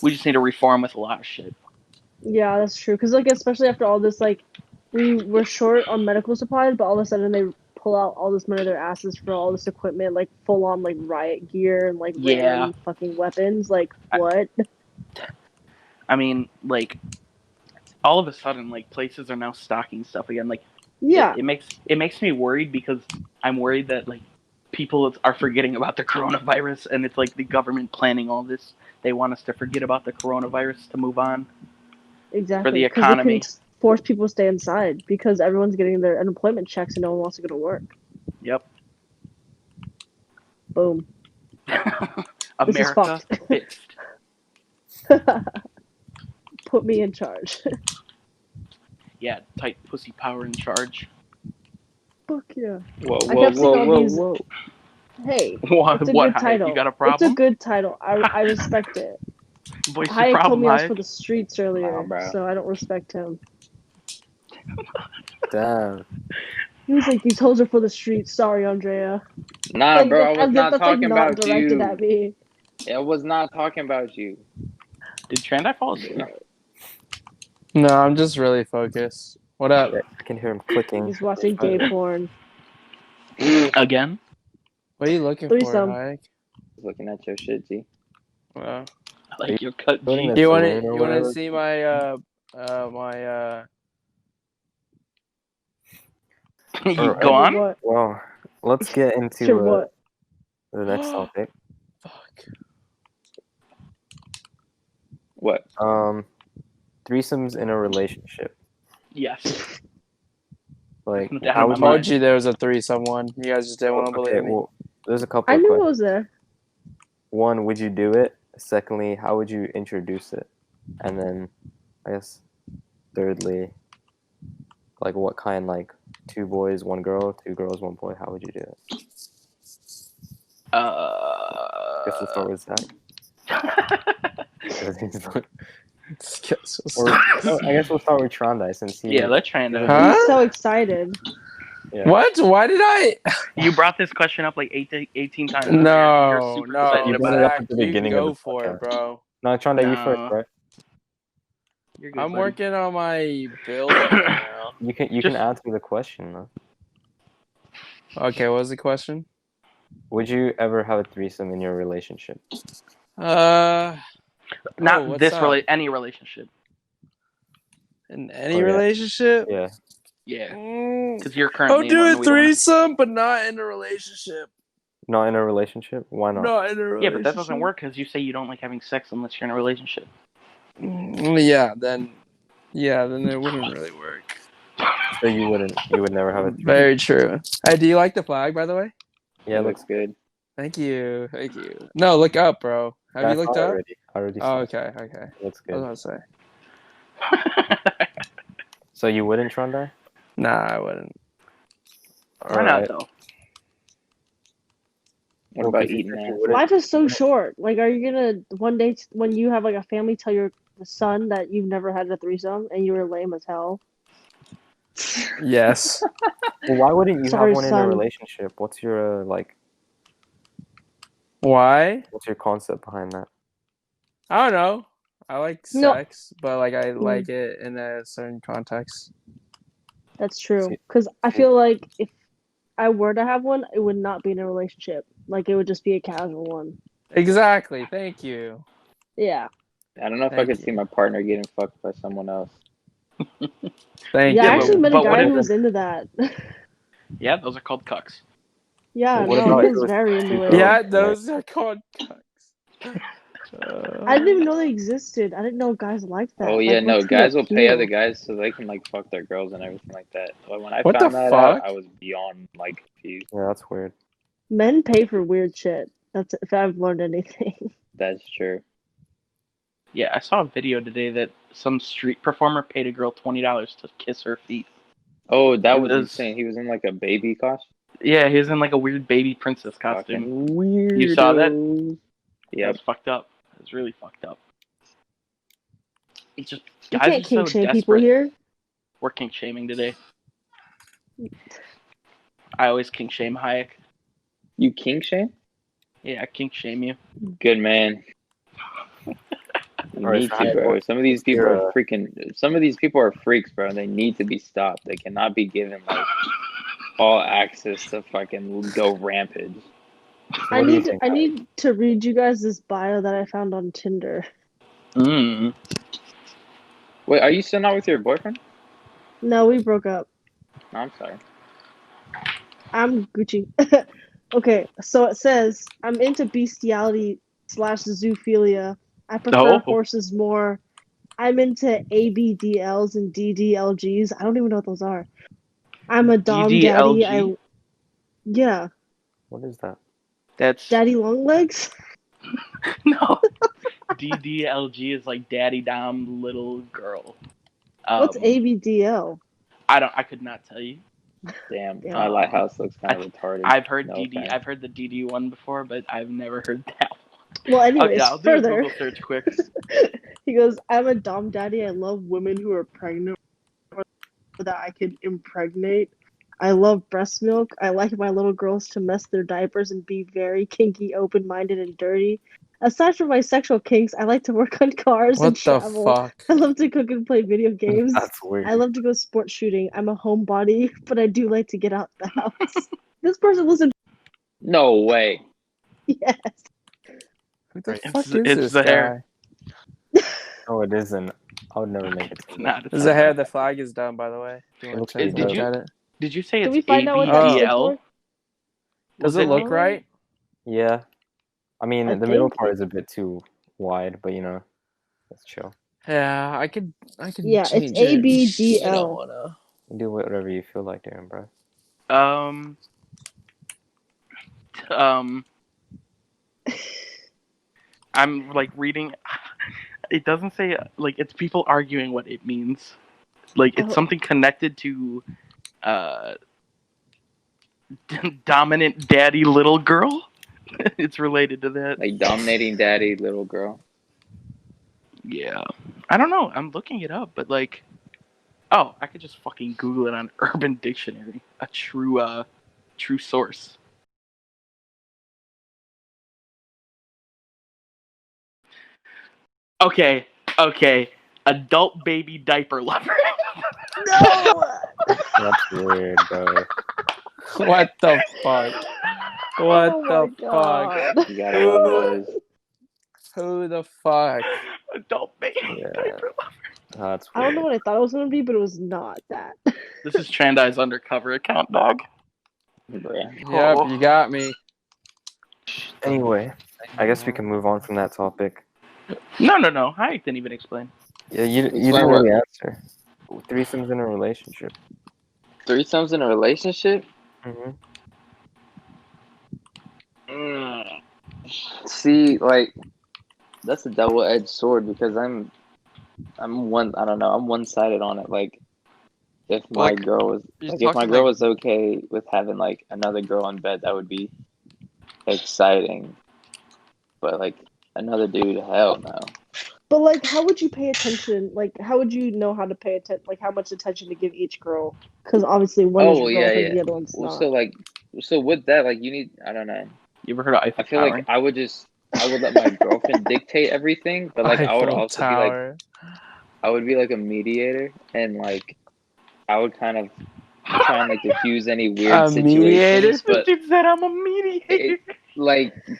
We just need to reform with a lot of shit. Yeah, that's true. Because like especially after all this, like we were short on medical supplies, but all of a sudden they pull out all this money of their asses for all this equipment, like full on like riot gear and like Yeah. random fucking weapons. Like what? I mean, like all of a sudden, like places are now stocking stuff again. Like Yeah. it makes me worried because I'm worried that like people are forgetting about the coronavirus and it's like the government planning all this. They want us to forget about the coronavirus to move on. Exactly. For the Because they economy. can force people to stay inside because everyone's getting their unemployment checks and no one wants to go to work. Yep. Boom. America fixed. Put me in charge. Yeah, tight pussy power in charge. Fuck Yeah. Whoa, I whoa, kept seeing whoa, all whoa, these. whoa. Hey, What? it's a What? good Hayek? title. You got a It's a problem? good title. I respect it. Voice your Hayek told problem, me I was for Hayek. the streets earlier, bro. so I don't respect him. Damn. He was like, "These hoes are for the streets." Sorry, Andrea. Nah, Like bro, I was not that's like talking not about directed you. at me. I was not talking about you. Did Trandai fall asleep? No, I'm just really focused. What up? Yeah, I can hear him clicking. He's watching gay porn. Again? What are you looking Threesome. for, Hayek? Looking at your shit, G. Like your cut Putting G. this- You want Saloon to or you want to whatever? see my You Or- go on. What? Well, let's get into Sure, what? the next topic. fuck. What? Threesomes in a relationship. Yes. Like, Down how in would my I you? told you there was a threesome one. You guys just didn't want to Okay, believe me. well, there's a couple I of knew it questions. was there. One, would you do it? Secondly, how would you introduce it? And then, I guess, thirdly, like what kind? Like 2 boys, 1 girl, 2 girls, 1 boy. How would you do it? Guess we'll start with Zach. 'Cause he's like- or, I guess we'll start with Trondai since he. Yeah, let's Trandai. Huh? He's so excited. Yeah. What? Why did I? You brought this question up like 18 times. No, You're super no. excited You about brought it. it up Zach, at the you can beginning of go the for it, podcast. bro. No, Trondai, you No. first, right? You're good, I'm buddy. working on my build right now. You can Just- answer the question though. Okay, what was the question? Would you ever have a threesome in your relationship? Not what's this up? any relationship. In any Oh, yeah. relationship? Yeah. Yeah, Mm, because you're I'll currently do in one. a We don't wanna- threesome, but not in a relationship. Not in a relationship? Why not? Not in a Yeah, relationship. but that doesn't work because you say you don't like having sex unless you're in a relationship. Yeah, then it wouldn't really work. So you would never have a threesome? Very true. Hey, do you like the flag, by the way? Yeah, It looks good. Thank you. No, look up, bro. Have you looked up? already. I already Oh, saw okay. it. Looks I good. was gonna say. So you wouldn't, Trondai? Nah, I wouldn't. Why not though? What Well, about 'cause you eating said you ass? wouldn't- Life is so short. Like, are you gonna one day when you have like a family tell your son that you've never had a threesome and you were lame as hell? Yes. Well, why wouldn't you Sorry, have one in a son. relationship? What's your Why? what's your concept behind that? I don't know. I like No. sex, but like I like it in a certain context. That's true. See- Because I feel like if I were to have one, it would not be in a relationship. Like, it would just be a casual one. Exactly. Thank you. Yeah. I don't know if I Thank could you. see my partner getting fucked by someone else. Thank Yeah, I you. actually met a but what guy if- who was into that. Yeah, those are called cucks. Yeah, What no, about he if it was was very two into it. girls? Yeah, those are called cucks. I didn't even know they existed. I didn't know guys liked that. Oh yeah, Like, no, what's the guys will pay appeal? other guys so they can like fuck their girls and everything like that. But when I What found the that fuck? out, I was beyond like confused. Yeah, that's weird. Men pay for weird shit. That's if I've learned anything. That's true. Yeah, I saw a video today that some street performer paid a girl $20 to kiss her feet. Oh, that It was was- insane. He was in like a baby costume. Yeah, he was in like a weird baby princess costume. Fucking weird. You saw that? Yep. That was fucked up. It was really fucked up. It's just You guys can't are kink so shame desperate. people here. We're kink shaming today. I always kink shame Hayek. You kink shame? Yeah, I kink shame you. Good man. You Alright, need so to, how- bro. Some of these people your, are freaking. Some of these people are freaks, bro. They need to be stopped. They cannot be given like all access to fucking go rampage. I What do you need to, think, I Alex? need to read you guys this bio that I found on Tinder. Mm. Wait, are you still not with your boyfriend? No, we broke up. No, I'm sorry. I'm Gucci. Okay, so it says I'm into bestiality / zoophilia. I prefer Oh. horses more. I'm into ABDLs and DDLGs. I don't even know what those are. I'm a dom daddy. DDLG? Yeah, What is that? That's daddy long legs. no. DDLG is like daddy dom little girl. What's ABDL? I could not tell you. Damn, Yeah. my lighthouse looks kind of retarded. I've heard No DD. offense. I've heard the DD one before, but I've never heard that one. Well, anyways, Okay, I'll do a further. Google search quick. He goes, I'm a dom daddy. I love women who are pregnant or that I could impregnate. I love breast milk. I like my little girls to mess their diapers and be very kinky, open-minded, and dirty. Aside from my sexual kinks, I like to work on cars and What the travel. fuck? I love to cook and play video games. That's weird. I love to go sport shooting. I'm a homebody, but I do like to get out the house. This person listened. No way. Yes. Who the It's- fuck is it's this the guy? hair. No, it isn't. I would never make it. It's not. This is the hair. The flag is down, by the way. If you It want looks to take a pretty look dope. at it. Did you say Can it's we find out what that stands ABDL? for? Does Was it it- look right? Yeah. I mean, I the middle think- part is a bit too wide, but let's chill. Yeah, I could. Yeah, it's change it. ABDL. I don't wanna. Do whatever you feel like doing, bro. I'm like reading. It doesn't say like it's people arguing what it means. Like it's Oh. something connected to dominant daddy little girl. It's related to that. Like dominating daddy, little girl. Yeah. I don't know. I'm looking it up, but like, oh, I could just fucking Google it on Urban Dictionary. A true source. Okay. Adult baby diaper lover. No! That's weird, bro. What the fuck? What Oh the my fuck? God. You gotta love those. Who the fuck? Adult baby Yeah. diaper lover. That's I weird. don't know what I thought it was gonna be, but it was not that. This is Trandai's undercover account, dog. Bruh. Yep, Oh. you got me. Anyway, I guess we can move on from that topic. No. I didn't even explain. Yeah, you Explain didn't what? really answer. Threesomes in a relationship. Threesomes in a relationship? Mm-hmm. See, like, that's a double-edged sword because I'm one-sided on it. Like, if my Like, girl was you're like, if my talking, girl like- was okay with having like another girl in bed, that would be exciting. But like another dude, hell no. But like, how would you pay attention? Like, how would you know how to pay attention? Like, how much attention to give each girl? Because obviously, one is Oh, your yeah, girlfriend, yeah. the other one's Well, not. so with that, like, you need, I don't know. You ever heard of Eiffel I feel Tower? like I would let my girlfriend dictate everything, but like I would Eiffel also be like, Tower. I would be like a mediator, and like I would kind of try and like diffuse any weird A mediator? situations, but Dude said I'm a mediator.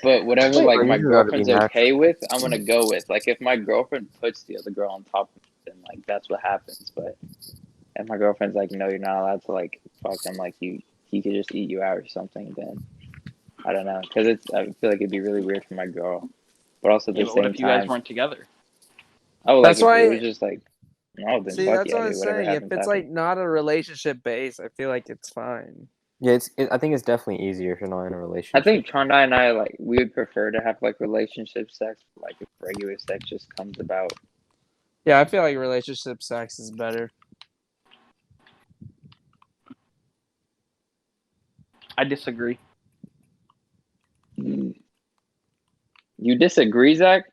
but whatever Wait, like Well, my you gotta be girlfriend's natural. okay with, I'm gonna go with. Like if my girlfriend puts the other girl on top of it, then like that's what happens. But if my girlfriend's like, no, you're not allowed to like fuck him, like he could just eat you out or something, then I don't know, because I feel like it'd be really weird for my girl, but also at Yeah, the but what same if you guys time, weren't together? oh, That's like if why- it was just like, no, then See, fuck that's yeah, what I'm dude, whatever saying. If happens, it's happens. like not a relationship base, I feel like it's fine. Yeah, I think it's definitely easier if you're not in a relationship. I think Trondai and I like we would prefer to have like relationship sex, but, like if regular sex just comes about. Yeah, I feel like relationship sex is better. I disagree. You disagree, Zach?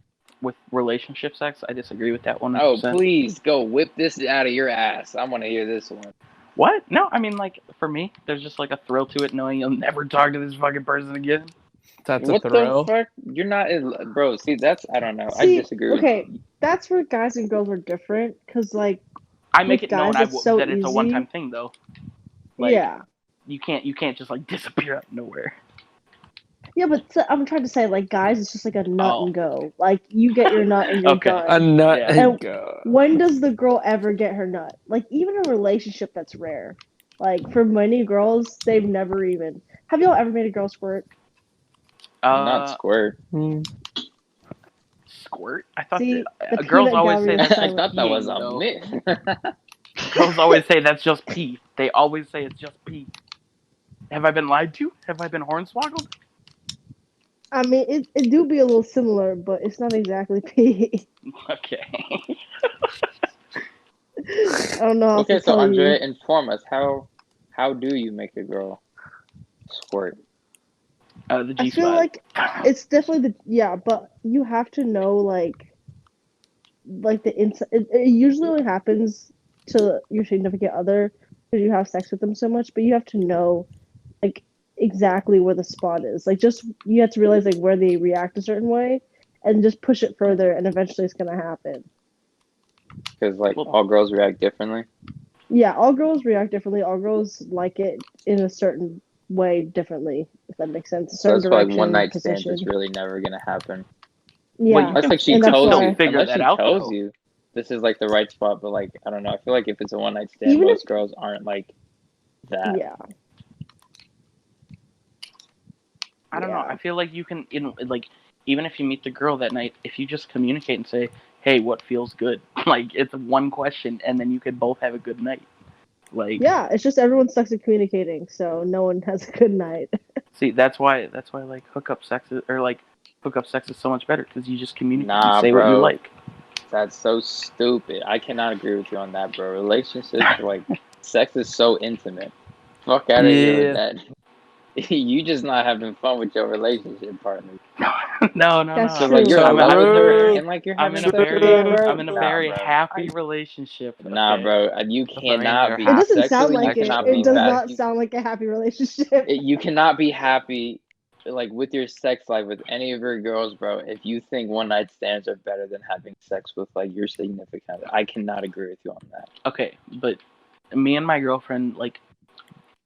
With relationship sex, I disagree with that 100%. Oh, please go whip this out of your ass. I want to hear this one. What? No, I mean, like, for me, there's just, like, a thrill to it knowing you'll never talk to this fucking person again. That's What a thrill. the fuck? You're not in, bro. See, that's I don't know. I See, disagree. with okay, you. that's where guys and girls are different. Because like, I make With it known guys, it's so that it's a easy. one-time thing, though. Like, yeah, You can't just, like, disappear out of nowhere. yeah, but I'm trying to say like, guys, it's just like a nut Oh. and go. Like, you get your nut and you're Okay. A done. nut Yeah. and And- go. When does the girl ever get her nut? Like, even in a relationship, that's rare. Like, for many girls, they've never even. Have y'all ever made a girl squirt? Not squirt. Hmm. Squirt? I thought See, that, the girls peanut always say gallery that's I just thought that was peeing, a though. myth. Girls always say that's just pee. They always say it's just pee. Have I been lied to? Have I been hornswoggled? I mean, it do be a little similar, but it's not exactly pee. Okay. I don't know how Okay, to so tell Andrea, you. inform us. How How do you make a girl squirt? Out of the G I feel spot. like it's definitely but you have to know like the inside. It usually only happens to your significant other because you have sex with them so much, but you have to know like exactly where the spot is. Like just you have to realize like where they react a certain way, and just push it further, and eventually it's gonna happen. Because like Well- all girls react differently. Yeah, all girls react differently. All girls like it in a certain way differently, if that makes sense. A So certain that's why like direction, one night stands position. is really never gonna happen. Yeah, Well, Unless like she and that's tells why- you, figure unless that she out, tells though. you this is like the right spot. But like I don't know. I feel like if it's a one night stand, Even most girls aren't like that. yeah. I don't know. Yeah. I feel like you can, like, even if you meet the girl that night, if you just communicate and say, "Hey, what feels good?" Like, it's one question, and then you could both have a good night. Like, Yeah, it's just everyone sucks at communicating, so no one has a good night. see, that's why like hookup sex is so much better because you just communicate Nah, and say what you bro. like. That's so stupid. I cannot agree with you on that, bro. Relationships, like, sex is so intimate. Fuck out of here with that. You just not having fun with your relationship partner. No. That's So true. like you're in I'm love with her rude. and like you're I'm having in a sex with very, her, bro. I'm in a Nah, very bro. happy relationship. Nah, okay? bro. You Doesn't mean cannot you're be. It doesn't sound Sexually, like you it. cannot It be does bad. not sound like a happy relationship. You cannot be happy, like with your sex life with any of your girls, bro. If you think one night stands are better than having sex with like your significant other, I cannot agree with you on that. Okay, but me and my girlfriend, like,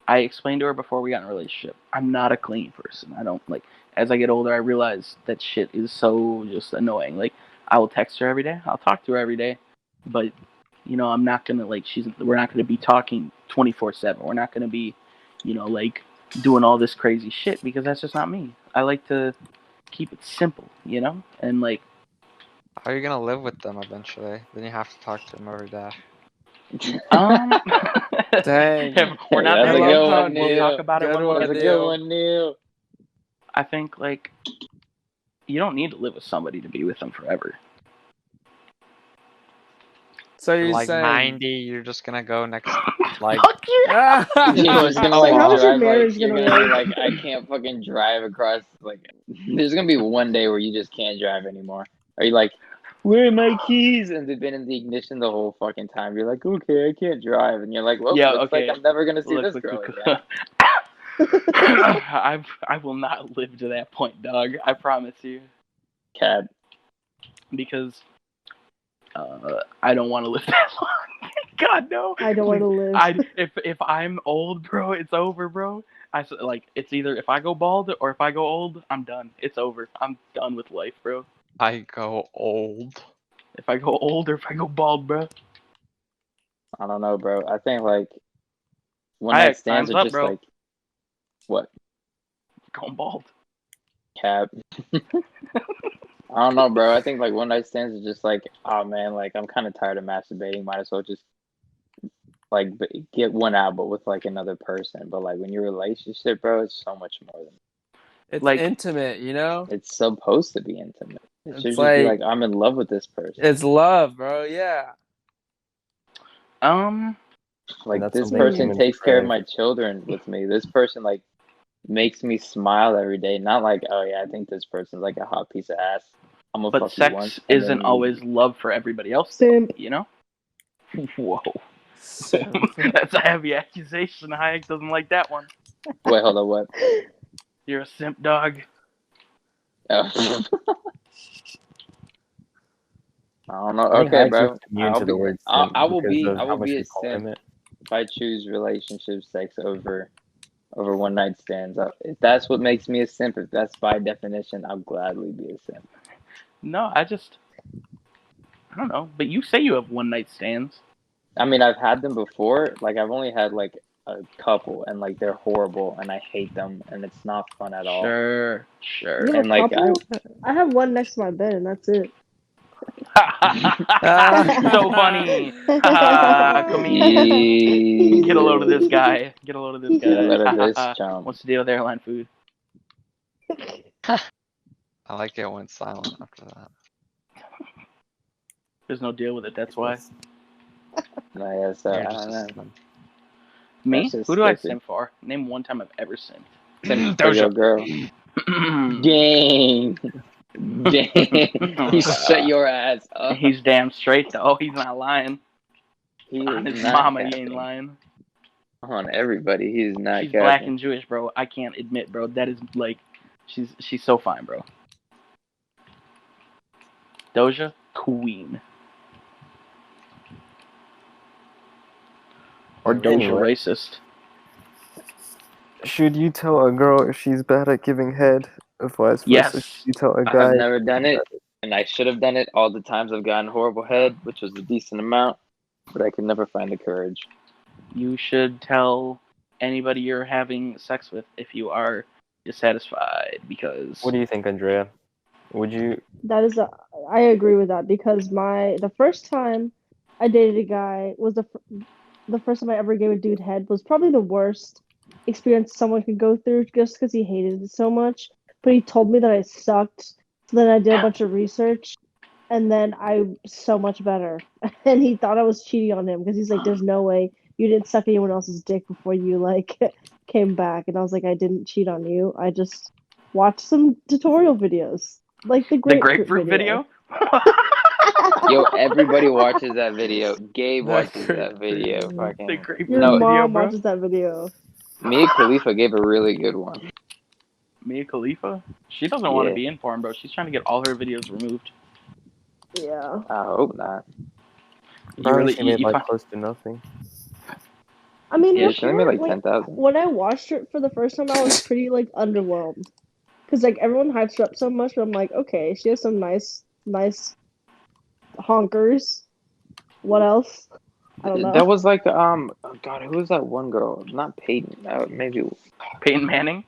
I explained to her before we got in a relationship, I'm not a clingy person. I don't like. As I get older, I realize that shit is so just annoying. Like, I will text her every day, I'll talk to her every day, but I'm not gonna like. We're not gonna be talking 24/7. We're not gonna be, like doing all this crazy shit because that's just not me. I like to keep it simple, and like. How are you gonna live with them eventually? Then you have to talk to them every day. Dang. We're not That's there a yet. good love one, how We'll Neil. talk about it Good when we one, That's get a there. good one, Neil. I think like you don't need to live with somebody to be with them forever. So you're Like saying 90, you're just gonna go next, like, Fuck you! You're just gonna Like, like how is your drive marriage like you're gonna gonna be work? like I can't fucking drive across like there's gonna be one day where you just can't drive anymore. Are you like, where are my keys? And they've been in the ignition the whole fucking time. You're like, okay, I can't drive, and you're like, well, Yeah, looks okay. like I'm never gonna see Look, this girl look. again. I will not live to that point, dog. I promise you, Cat. because I don't want to live that long. God no. I don't want to live. If I'm old, bro, it's over, bro. Like it's either if I go bald or if I go old, I'm done. It's over. I'm done with life, bro. I go old. If I go old or if I go bald, bro. I don't know, bro. I think like one Alright, night stands time's are up, just bro. like what? Going bald. Cap. I don't know, bro. I think like one night stands is just like, oh man, like I'm kind of tired of masturbating. Might as well just like get one out, but with like another person. But like when you're in a relationship, bro, it's so much more than it's Like- intimate, you know? it's supposed to be intimate. It It's should just be like- like I'm in love with this person. It's love, bro. Yeah. Like that's this something person humans takes care of crave. my children with me. This person like makes me smile every day. Not like, oh yeah, I think this person's like a hot piece of ass. I'm gonna But fuck you sex once. And isn't then always love for everybody else, Simp. you know? Whoa. That's a heavy accusation. Hayek doesn't like that one. Wait, hold on, what? You're a simp, dog. Oh. I don't know. I think Okay, Hags bro. was immune to the word simp I will because be. of I how will much be we a call him simp it. if I choose relationship sex over one night stands. If that's what makes me a simp, if that's by definition, I'll gladly be a simp. No, I don't know. But you say you have one night stands. I mean, I've had them before. Like I've only had like a couple, and like they're horrible, and I hate them, and it's not fun at all. Sure. You have And a like couple? I have one next to my bed, and that's it. So funny. Come here. Get a load of this guy. Get a load of this guy. Get a load of this chump. What's the deal with airline food? I like it when it's silent after that. There's no deal with it. That's why. I guess so. I You're don't know. just Me? That's just Who do I stupid. simp for? Name one time I've ever simped. Simp for your girl. Dang. Dang. He shut your ass up. He's damn straight though. He's not lying. He On is his not mama, he capping. ain't lying. On everybody, he's not She's capping. black and Jewish, bro. I can't admit, bro. That is like, she's so fine, bro. Doja, queen. Or Doja Anyway. racist. Should you tell a girl if she's bad at giving head? If vice versa, Yes. should you tell a I guy? have never done it, and I should have done it all the times I've gotten horrible head, which was a decent amount, but I could never find the courage. You should tell anybody you're having sex with if you are dissatisfied, because What do you think, Andrea? Would you? I agree with that because the first time I dated a guy was the first time I ever gave a dude head was probably the worst experience someone could go through just because he hated it so much. But he told me that I sucked, so then I did a bunch of research, and then I'm so much better. And he thought I was cheating on him because he's like, "There's no way you didn't suck anyone else's dick before you like came back." And I was like, "I didn't cheat on you. I just watched some tutorial videos." Like the grapefruit video? Yo, everybody watches that video. Gabe That watches great that video. video. The Fucking grapefruit Your No, video, mom bro. watches that video. Mia Khalifa gave a really good one. Mia Khalifa? She doesn't want to Yeah. be in porn, bro. She's trying to get all her videos removed. Yeah. I hope not. Probably she made like find- close to nothing. I mean, Yeah, with she only her, made like 10,000. when I watched it for the first time, I was pretty like underwhelmed because like everyone hypes her up so much, but I'm like, okay, she has some nice honkers. What else? I don't know. That was like oh God, who was that one girl? Not Peyton. Maybe Peyton Manning?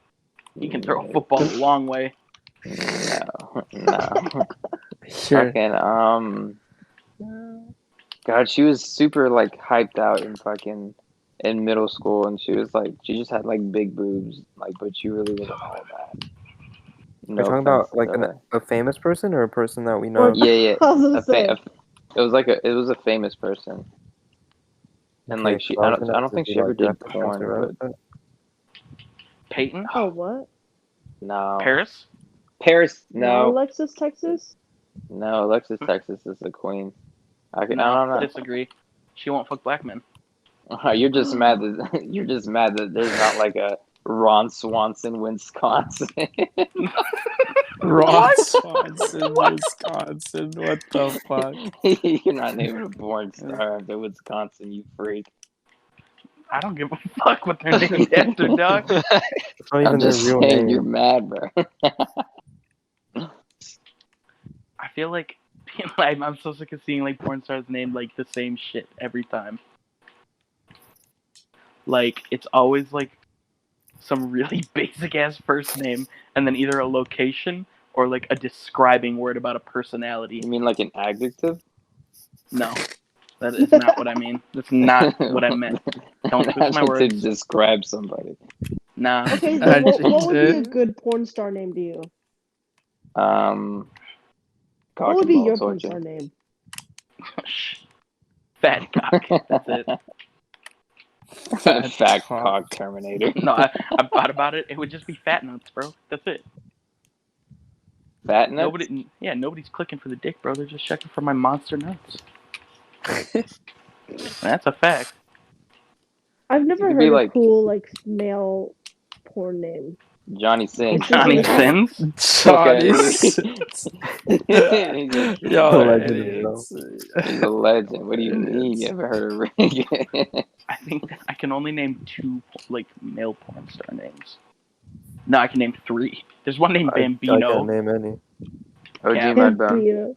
He can throw a football a long way. no. Sure. Fucking God, she was super like hyped out in middle school, and she was like, she just had like big boobs, like, but she really wasn't all that. Are you talking about like a famous person or a person that we know? Or- yeah. I was gonna say. It was a famous person, and like Okay, I was gonna don't ask think if she you, ever like, did have to answer porn, but that. Peyton? Oh, what? no. Paris? Paris, No, no, Alexis, Texas. no. Alexis Texas is the queen. I don't No, know. disagree. She won't fuck black men. You're just mad that there's not like a Ron Swanson, Wisconsin. Ron Swanson, Wisconsin. What the fuck? You're not naming a porn star after Wisconsin, you freak. I don't give a fuck what they're named after, dog. It's not even I'm their just real saying name. you're mad, bro. I feel like I'm so sick of seeing like porn stars named like the same shit every time. Like it's always like some really basic ass first name and then either a location or like a describing word about a personality. You mean like an adjective? No, that is not what I mean. That's not what I meant. Don't An twist my adjective words. describe somebody. Nah. Okay, then what would be a Adjective. good porn star name to you? What What would be your porn star name? Fat cock. That's it. Fat cock Terminator. No, I thought about it. It would just be fat nuts, bro. That's it. Fat nuts? Nobody's clicking for the dick, bro. They're just checking for my monster nuts. That's a fact. I've never could be heard a like- cool like male porn name. Johnny Sins. Johnny Sins? Johnny. He's Yo, Legend, idiots. a legend. What do you mean? You ever heard of Rick? I think I can only name 2 like male porn star names. No, I can name 3. There's one named I can't Bambino. name any. OG Yeah. Mudbone.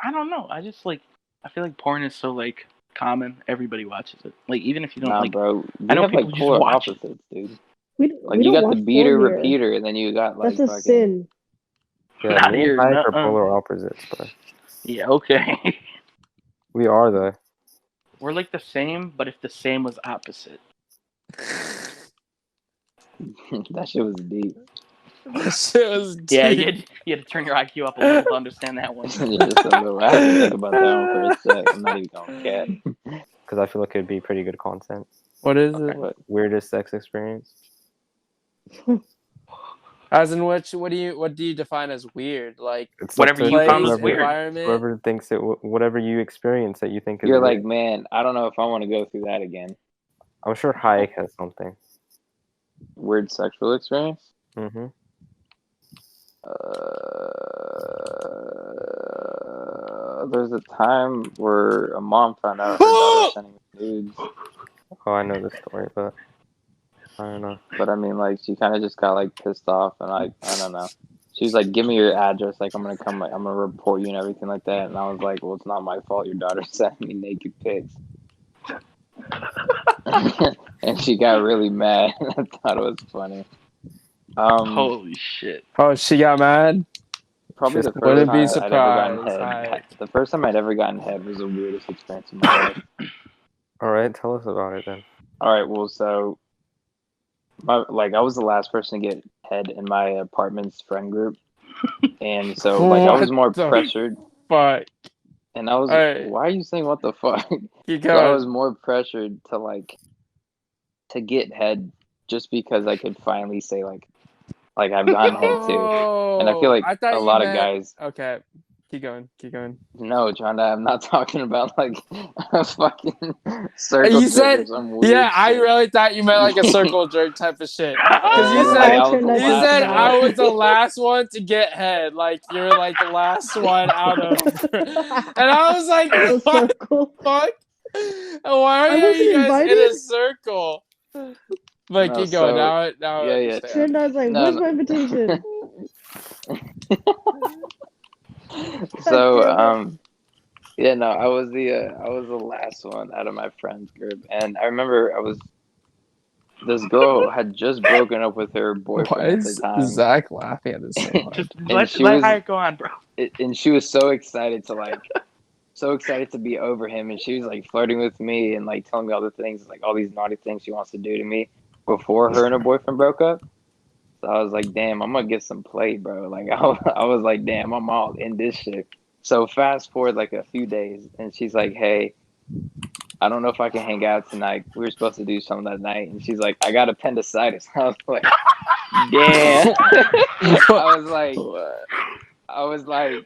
I don't know. I feel like porn is so like common. Everybody watches it. Like even if you don't Nah, like. bro. I know You have like people just polar watch it. opposites, dude. We Like you don't got the watch beater porn here. repeater, and then you got like That's a fucking. sin. Yeah, Not me here, and Mike are nuh-uh. polar opposites, but Yeah. Okay. we are though. We're like the same, but if the same was opposite. That shit was deep. That shit was Yeah, deep. you had to turn your IQ up a little to understand that one. Just a little. I had to think about that one for a sec. I'm not even gonna cap. Because I feel like it'd be pretty good content. What is it? What? Weirdest sex experience? As in which? What do you define as weird? Like It's Whatever up to you found place, was weird. environment. Whoever thinks it, whatever you experience that you think is You're weird. like, man, I don't know if I want to go through that again. I'm sure Hayek has something. Weird sexual experience? Mm-hmm. There's a time where a mom found out her daughter was sending nudes, Oh, I know this story, but I don't know. but I mean, like, she kind of just got like pissed off, and like, I don't know. She was like, "Give me your address, like, I'm gonna come, like, I'm gonna report you and everything like that." And I was like, "Well, it's not my fault. Your daughter sent me naked pics." And she got really mad. I thought it was funny. Holy shit. Oh, she got mad. Probably the Wouldn't first be time I'd ever gotten surprised. head. The first time I'd ever gotten head was the weirdest experience in my life. All right, tell us about it then. All right, well, so I was the last person to get head in my apartment's friend group, and so like I was What more the pressured, Fuck. and I was. Alright. Why are you saying what the fuck? Keep So I going. was more pressured to get head just because I could finally say like I've gotten head too, and I feel like I thought a you lot of meant- guys. Okay. Keep going. Keep going. No, Chanda, I'm not talking about like a fucking circle You jerk said- or some weird Yeah, I shit. really thought you meant like a circle jerk type of shit. Because you Like, said I was the You you last said one. I was the last one to get head. Like you were like the last one out of, and I was like, The what the circle. fuck? Why I are wasn't you guys in a invited? circle? But No, keep going. so- Now I yeah. understand. Shanda's like, No, where's no. my invitation? So damn yeah, no, I was the last one out of my friends group, and I remember this girl had just broken up with her Why boyfriend at the is time, Zach laughing at the same time? Just And let she was- Hayek go on, bro. and she was so excited to be over him, and she was like flirting with me and like telling me all the things, like all these naughty things she wants to do to me before her and her boyfriend broke up. So I was like, damn, I'm gonna get some play, bro. Like I was like, damn, I'm all in this shit. So fast forward like a few days, and she's like, hey, I don't know if I can hang out tonight. We were supposed to do something that night, and she's like, I got appendicitis. I was like, damn. I was like,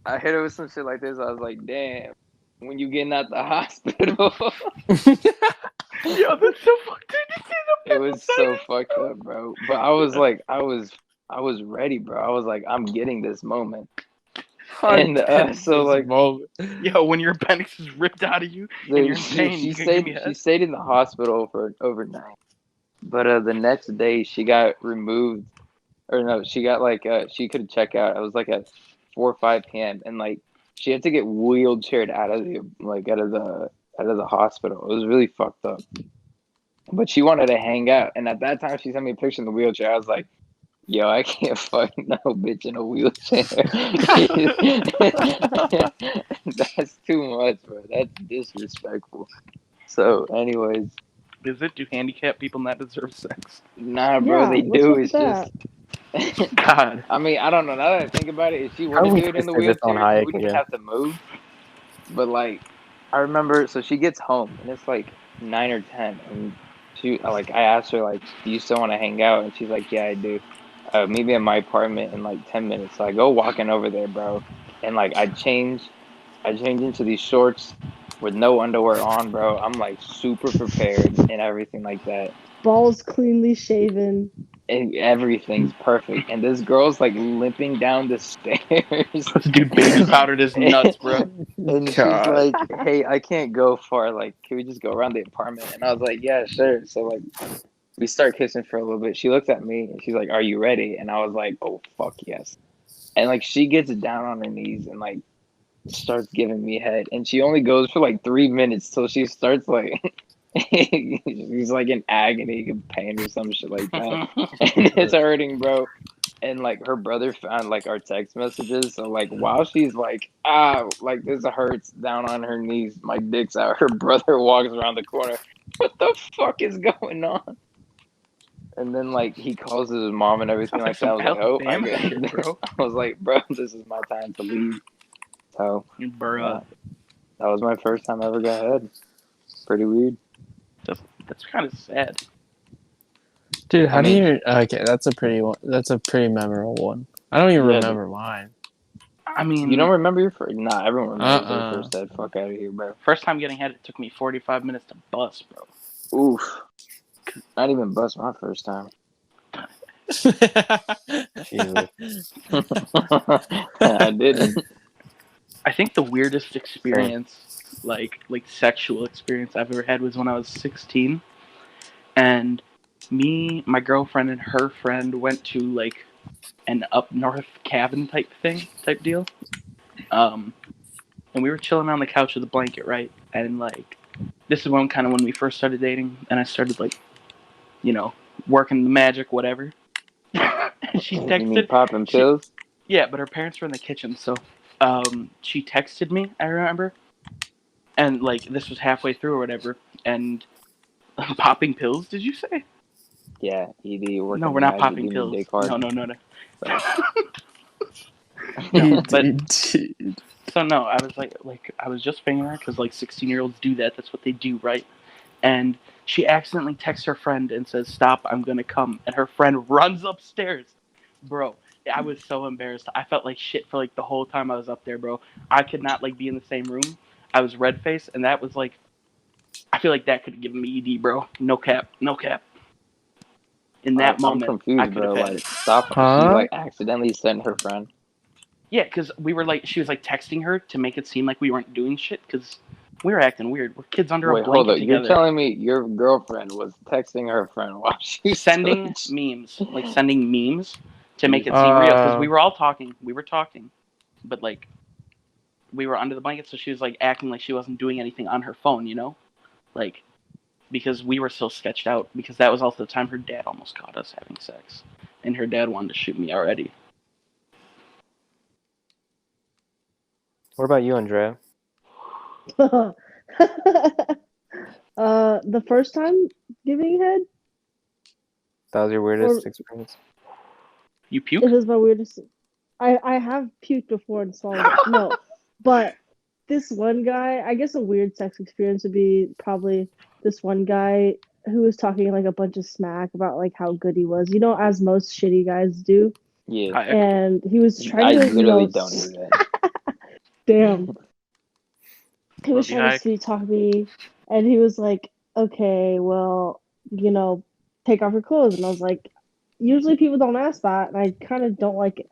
I hit her with some shit like this. I was like, damn. When you getting out the hospital, Yo, that's so fucked up. it was so fucked up, bro. But I was like, I was ready, bro. I was like, I'm getting this moment. And so like, Yo, when your appendix is ripped out of you and you're in pain, she you can give me stayed head? in the hospital for overnight. But the next day she got removed, or no, she got like she could check out. It was like at 4 or 5 p.m. and like she had to get wheelchaired out of the hospital. It was really fucked up. But she wanted to hang out, and at that time she sent me a picture in the wheelchair. I was like, yo, I can't fuck no bitch in a wheelchair. That's too much, bro. That's disrespectful. So, anyways, Is it? Do handicapped people not deserve sex? nah, bro, Yeah, they what's do. up It's with just. God. I mean, I don't know. Now that I think about it, if she were How to we do it in the twisted this on wheelchair, Hayek we wouldn't even again. have to move. But like, I remember, so she gets home and it's like 9 or 10, and I asked her like, "Do you still want to hang out?" And she's like, "Yeah, I do. Meet me at my apartment in like 10 minutes." So I go walking over there, bro, and like I change into these shorts with no underwear on, bro. I'm like super prepared and everything like that. Balls cleanly shaven. And everything's perfect, and this girl's like limping down the stairs. This dude baby powdered his nuts, bro. And she's God. like, "Hey, I can't go far. Like, can we just go around the apartment?" And I was like, "Yeah, sure." So like, we start kissing for a little bit. She looks at me and she's like, "Are you ready?" And I was like, "Oh fuck yes." And like, she gets down on her knees and like starts giving me head, and she only goes for like 3 minutes till she starts like. She's like in agony of pain or some shit like that. And it's hurting, bro. And like her brother found like our text messages, so like while she's like like this hurts down on her knees, my dick's out, her brother walks around the corner. What the fuck is going on? And then like he calls his mom and everything Sounds like like that. I was some like, oh, Alabama I shit, got bro. I was like, bro, this is my time to leave. So Bruh. that was my first time I ever got head. Pretty weird. That's kind of sad. Dude, how I do mean- you? Okay, that's a pretty one. That's a pretty memorable one. I don't even Yeah, remember mine. I mean, You don't remember your first? Nah, everyone remembers their Uh-uh. first head. Fuck out of here, bro. first time getting head, it took me 45 minutes to bust, bro. Oof. Not even bust my first time. Jesus. I didn't. I think the weirdest experience, like sexual experience I've ever had was when I was 16, and me, my girlfriend, and her friend went to like an up north cabin type deal. And we were chilling on the couch with a blanket, right? And like, this is when we first started dating, and I started like, working the magic, whatever. And she You mean texted. popping pills? Yeah, but her parents were in the kitchen, so she texted me, I remember. And like this was halfway through or whatever, and popping pills, did you say? Yeah, ED working. No, we're not magic, popping give me pills. dick hard. No. You No, but dude. so no, I was like I was just fingering her because like 16-year-olds do that. That's what they do, right? And she accidentally texts her friend and says, "Stop, I'm gonna come." And her friend runs upstairs, bro. I was so embarrassed. I felt like shit for like the whole time I was up there, bro. I could not like be in the same room. I was red faced, and that was like, I feel like that could have given me ED, bro. No cap. In that I'm moment, I confused, could bro. have had Like, it. stop. Huh? She like accidentally sent her friend. Yeah, because we were like, she was like texting her to make it seem like we weren't doing shit because we were acting weird. We're kids under Wait, a hold blanket up. You're together. telling me your girlfriend was texting her friend while she was Sending memes, like sending memes to make it seem real because we were all talking. We were talking, but like we were under the blanket, so she was like acting like she wasn't doing anything on her phone, like because we were so sketched out. Because that was also the time her dad almost caught us having sex, and her dad wanted to shoot me already. What about you, Andrea? The first time giving head, That was your weirdest experience? You puke? it was my weirdest. I have puked before and swallowed it. No, but this one guy, I guess a weird sex experience would be probably this one guy who was talking like a bunch of smack about like how good he was, as most shitty guys do. Yeah, And he was I trying to, literally don't do that. damn. He was Ruby trying to Hike. sweet talk me, and he was like, "Okay, well, take off your clothes." And I was like, "Usually people don't ask that, and I kind of don't like it."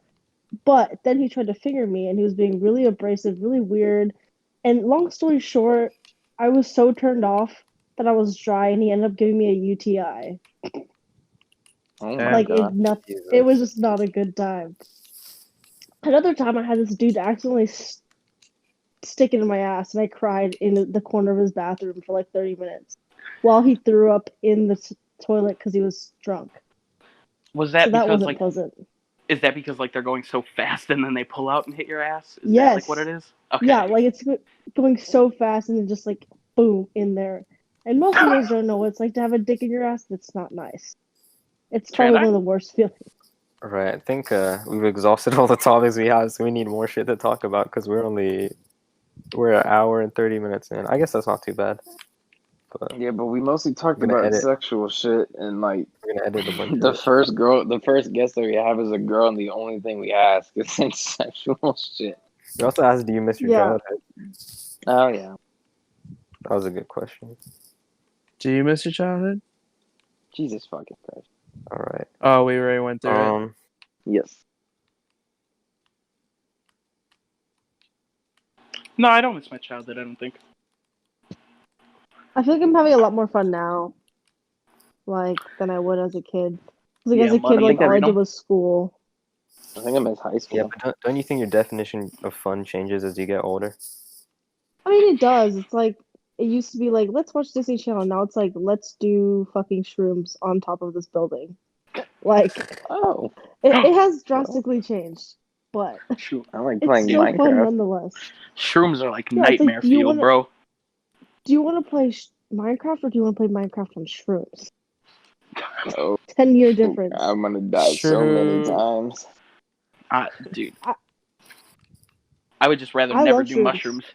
But then he tried to finger me, and he was being really abrasive, really weird. And long story short, I was so turned off that I was dry, and he ended up giving me a UTI. Oh Damn. my Like god. it was just not a good time. Another time, I had this dude accidentally stick it in my ass, and I cried in the corner of his bathroom for like 30 minutes while he threw up in the toilet because he was drunk. Was that So that because wasn't like pleasant. is that because like they're going so fast and then they pull out and hit your ass? Is that Yes. like what it is? Okay. Yeah, like it's going so fast and then just like boom in there. And most girls don't know what it's like to have a dick in your ass. That's not nice. It's probably one of the worst feelings. Right, I think we've exhausted all the topics we have, so we need more shit to talk about because we're an hour and 30 minutes in. I guess that's not too bad. But Yeah, but we mostly talked We're gonna about edit. sexual shit and like we're gonna edit a bunch the of it. first guest that we have is a girl, and the only thing we ask is sexual shit. We also asked, do you miss your Yeah. childhood? Oh yeah. That was a good question. Do you miss your childhood? Jesus fucking Christ. All right. Oh, we already went through it. Yes. No, I don't miss my childhood. I don't think. I feel like I'm having a lot more fun now, like than I would as a kid. 'Cause, like Yeah, as a money. kid, like all I Every did was school. I think I miss high school. Yeah, but don't you think your definition of fun changes as you get older? I mean, it does. It's like it used to be like, let's watch Disney Channel. Now it's like, let's do fucking shrooms on top of this building. Like, Oh, it has drastically changed, but Shoot. I like it's playing still fun Minecraft. nonetheless. Shrooms are like Yeah, it's like, nightmare do you fuel, wanna- bro. Do you want to play Minecraft or do you want to play Minecraft on shrooms? Oh, 10-year difference. I'm gonna die so many True. times. Dude. I would just rather I never love do shrooms. mushrooms.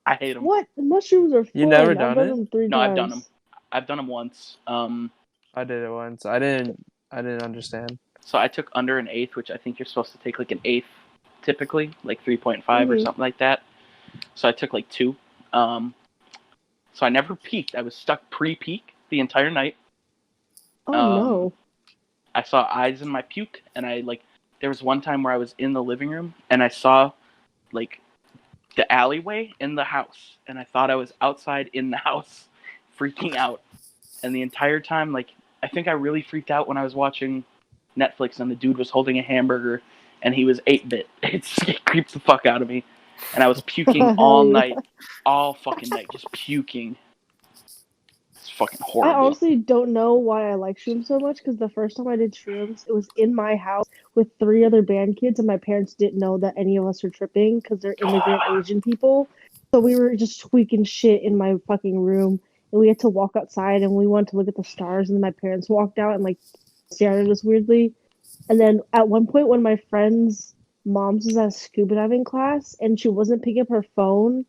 I hate them. What? Mushrooms are fun. You never I've done done it? them 3 No, times. I've done them. I've done them once. I did it once. I didn't understand. So I took under an eighth, which I think you're supposed to take like an eighth, typically, like 3.5 or Mhm. something like that. So I took like 2. So I never peaked. I was stuck pre-peak the entire night. Oh Um, no. I saw eyes in my puke, and there was one time where I was in the living room and I saw like the alleyway in the house, and I thought I was outside in the house, freaking out. And the entire time, like, I think I really freaked out when I was watching Netflix and the dude was holding a hamburger and he was 8-bit. It creeps the fuck out of me. And I was puking all Hell yeah. night, all fucking night, just puking. It's fucking I horrible. honestly don't know why I like shrooms so much because the first time I did shrooms, it was in my house with 3 other band kids, and my parents didn't know that any of us were tripping because they're immigrant Asian people. So we were just tweaking shit in my fucking room, and we had to walk outside, and we wanted to look at the stars, and then my parents walked out and like stared at us weirdly. And then at one point, one of my friends' moms was at a scuba diving class, and she wasn't picking up her phone,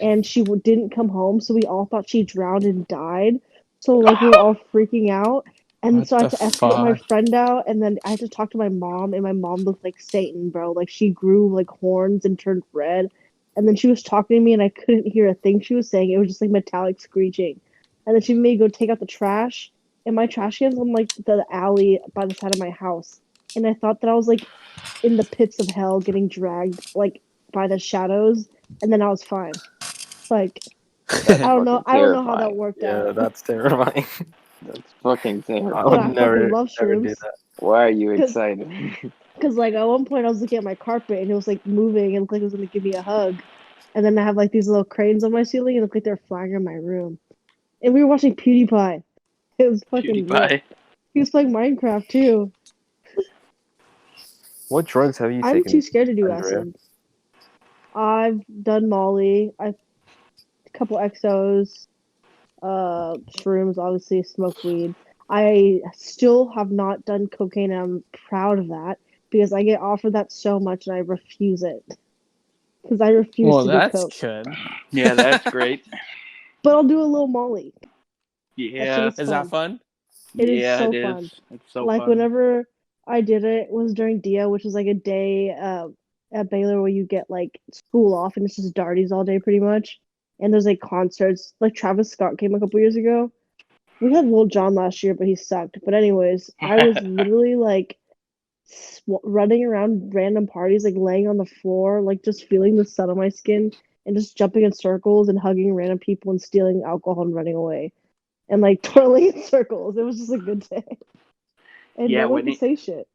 and she didn't come home, so we all thought she drowned and died. So like we were all freaking out, and What so I had the to escort my fuck? friend out, and then I had to talk to my mom, and my mom looked like Satan, bro. Like she grew like horns and turned red, and then she was talking to me, and I couldn't hear a thing she was saying. It was just like metallic screeching, and then she made me go take out the trash, and my trash can's on like the alley by the side of my house, and I thought that I was like in the pits of hell getting dragged like by the shadows, and then I was fine. Like That's I don't know. fucking I don't know how that terrifying. worked Yeah, out. that's terrifying. That's fucking I terrifying. But would I fucking never, love never do shrooms. that. Why are you Cause, excited? cause like at one point I was looking at my carpet and it was like moving and it looked like it was gonna give me a hug. And then I have like these little cranes on my ceiling and it looked like they're flying in my room. And we were watching PewDiePie. It was fucking lit. PewDiePie. He was playing Minecraft too. What drugs have you I'm taken, too scared to do Andrea? acid. I've done Molly. I've a couple exos, shrooms, obviously, smoked weed. I still have not done cocaine, and I'm proud of that because I get offered that so much and I refuse it. Because I refuse Well, to do that's coke. good. Yeah, that's great. But I'll do a little Molly. That shit Yeah, is Is fun. that fun? It is yeah, so it fun. is. It's so Like fun. whenever I did it was during DIA, which is like a day at Baylor where you get like school off and it's just darties all day pretty much. And there's like concerts. Like Travis Scott came a couple years ago. We had Lil Jon last year, but he sucked. But anyways, I was literally like running around random parties, like laying on the floor, like just feeling the sun on my skin and just jumping in circles and hugging random people and stealing alcohol and running away and like twirling in circles. It was just a good day. And Yeah, no one could Whitney. say shit.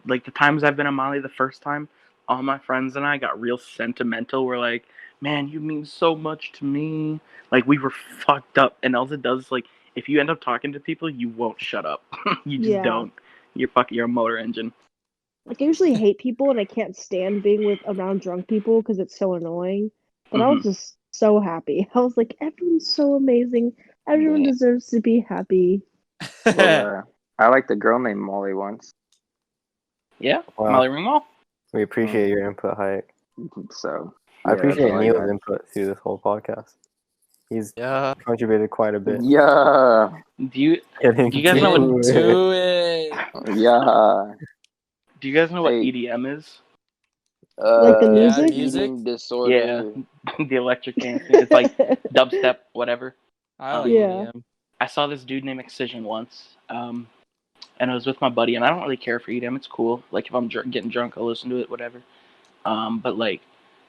Like the times I've been on Molly the first time, all my friends and I got real sentimental. We're like, man, you mean so much to me. Like we were fucked up, and all it does is like, if you end up talking to people, you won't shut up. You just Yeah. don't. You're a motor engine. Like I usually hate people and I can't stand being around drunk people because it's so annoying. But I was just so happy. I was like, everyone's so amazing. Everyone Yeah. deserves to be happy. Well, I liked a girl named Molly once. Yeah, Wow. Molly Ringwald. We appreciate your input, Hayek. So I yeah, appreciate that's all I Neil's got. input through this whole podcast. He's Yeah. contributed quite a bit. Yeah, Do you Getting guys know what- Do it. yeah. do you guys know what Hey. EDM is? Like the Yeah, music? music? Eating disorder. The electric dancing. It's like dubstep, whatever. I like Yeah. EDM. I saw this dude named Excision once, and I was with my buddy, and I don't really care for EDM. It's cool. Like if I'm getting drunk, I'll listen to it, whatever. But like,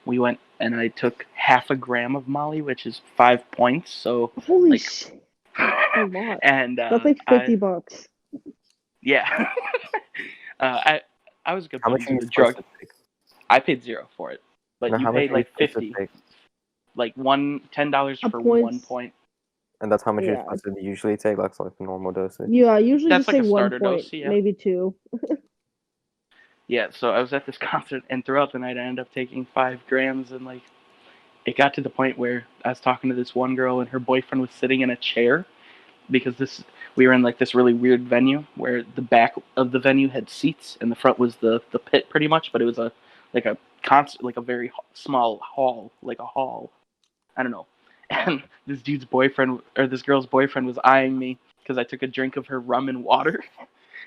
we went and I took 0.5 gram of Molly, which is 5 points. So Holy like, shit. A lot. and That's like $50. yeah. I was a good How much buddy are you with the supposed drug. to take? I paid $0 for it, but No, you how much paid are you like supposed to 50, take? like $10 A for points. 1 point. And that's how much you're Yeah. supposed to usually take. That's like the normal dosage. Yeah, I usually That's just like say a 1 starter point, dose, yeah. maybe 2. Yeah, so I was at this concert, and throughout the night, I ended up taking 5 grams, and like, it got to the point where I was talking to this one girl, and her boyfriend was sitting in a chair, because we were in like this really weird venue where the back of the venue had seats, and the front was the pit, pretty much, but it was a concert, like a very small hall, like a hall. I don't know. and this dude's boyfriend or this girl's boyfriend was eyeing me because I took a drink of her rum and water,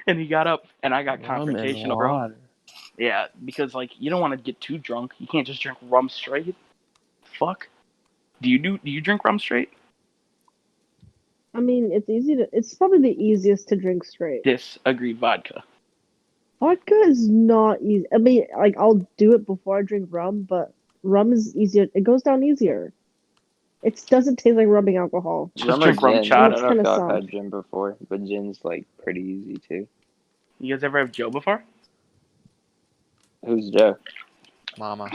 and he got up and I got Rum and confrontational, bro. water. Yeah, because like you don't want to get too drunk. You can't just drink rum straight. Fuck. Do you drink rum straight? I mean, it's probably the easiest to drink straight. Disagree. Vodka. Vodka is not easy. I mean, like I'll do it before I drink rum, but rum is easier. It goes down easier. It doesn't taste like rubbing alcohol. Just Rum or drink rum gin? I chata. don't know if Kinda y'all soft. have had gin before, but gin's like pretty easy too. You guys ever have Joe before? Who's Joe? Mama.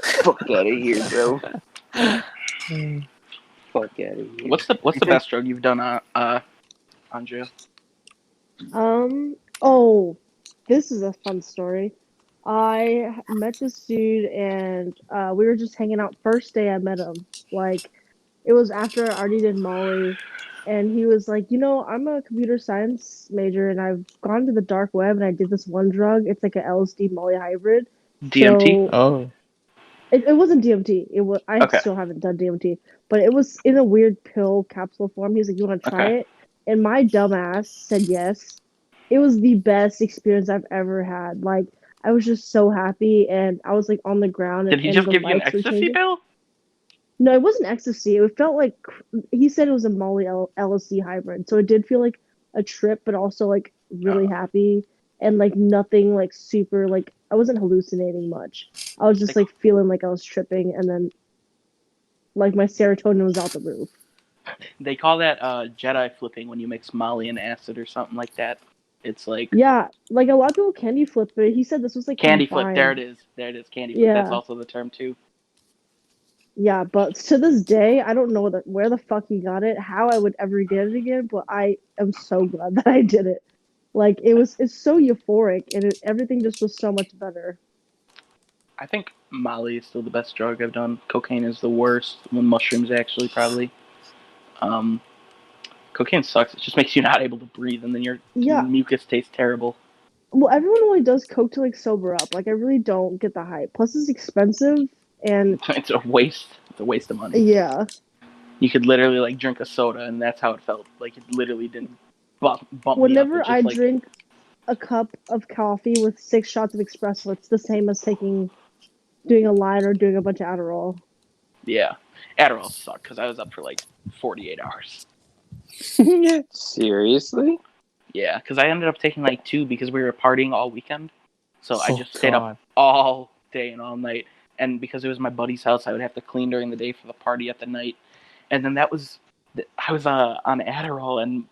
Fuck out of here, bro. Fuck out of here. What's the best drug you've done, Andrea? Oh, this is a fun story. I met this dude and we were just hanging out first day I met him. Like it was after I already did Molly and he was like, I'm a computer science major and I've gone to the dark web and I did this one drug. It's like a LSD Molly hybrid. DMT? So Oh. it wasn't DMT. I Okay. still haven't done DMT, but it was in a weird pill capsule form. He was like, "You want to try Okay. it?" And my dumbass said yes. It was the best experience I've ever had. Like I was just so happy, and I was like on the ground, Did he and just the give you an lights were ecstasy changing. pill? No, it wasn't ecstasy. It felt like he said it was a Molly LSD hybrid, so it did feel like a trip, but also like really happy and like nothing like super like I wasn't hallucinating much. I was just like feeling like I was tripping, and then like my serotonin was out the roof. They call that Jedi flipping when you mix Molly and acid or something like that. It's like Yeah, like a lot of people candy flip, but he said this was like candy flip. combined. There it is. Candy flip. That's Yeah. also the term too. Yeah, but to this day, I don't know where the fuck he got it, how I would ever get it again, but I am so glad that I did it. Like it's so euphoric, and everything just was so much better. I think Molly is still the best drug I've done. Cocaine is the worst. When mushrooms actually probably. Cocaine sucks. It just makes you not able to breathe, and then your Yeah. mucus tastes terrible. Well, everyone only does coke to like sober up. Like I really don't get the hype. Plus, it's expensive, and It's a waste. It's a waste of money. yeah. You could literally like drink a soda, and that's how it felt. Like it literally didn't bump me up. Whenever It I just, like, drink a cup of coffee with 6 shots of espresso, it's the same as doing a line or doing a bunch of Adderall. Yeah, Adderall sucked because I was up for like 48 hours. Seriously? Yeah, because I ended up taking like 2 because we were partying all weekend. So I Oh, just stayed up God. all day and all night. And because it was my buddy's house, I would have to clean during the day for the party at the night. And then I was on Adderall, and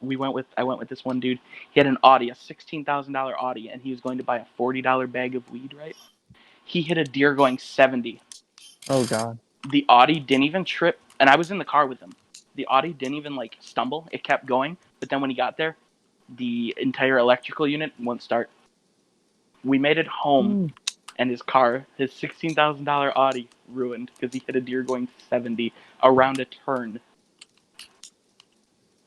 I went with this one dude. He had an Audi, a $16,000 Audi, and he was going to buy a $40 bag of weed. Right? He hit a deer going 70. Oh, God. The Audi didn't even trip, and I was in the car with him. The Audi didn't even like stumble; it kept going. But then when he got there, the entire electrical unit wouldn't start. We made it home, and his $16,000 Audi, ruined because he hit a deer going 70 around a turn.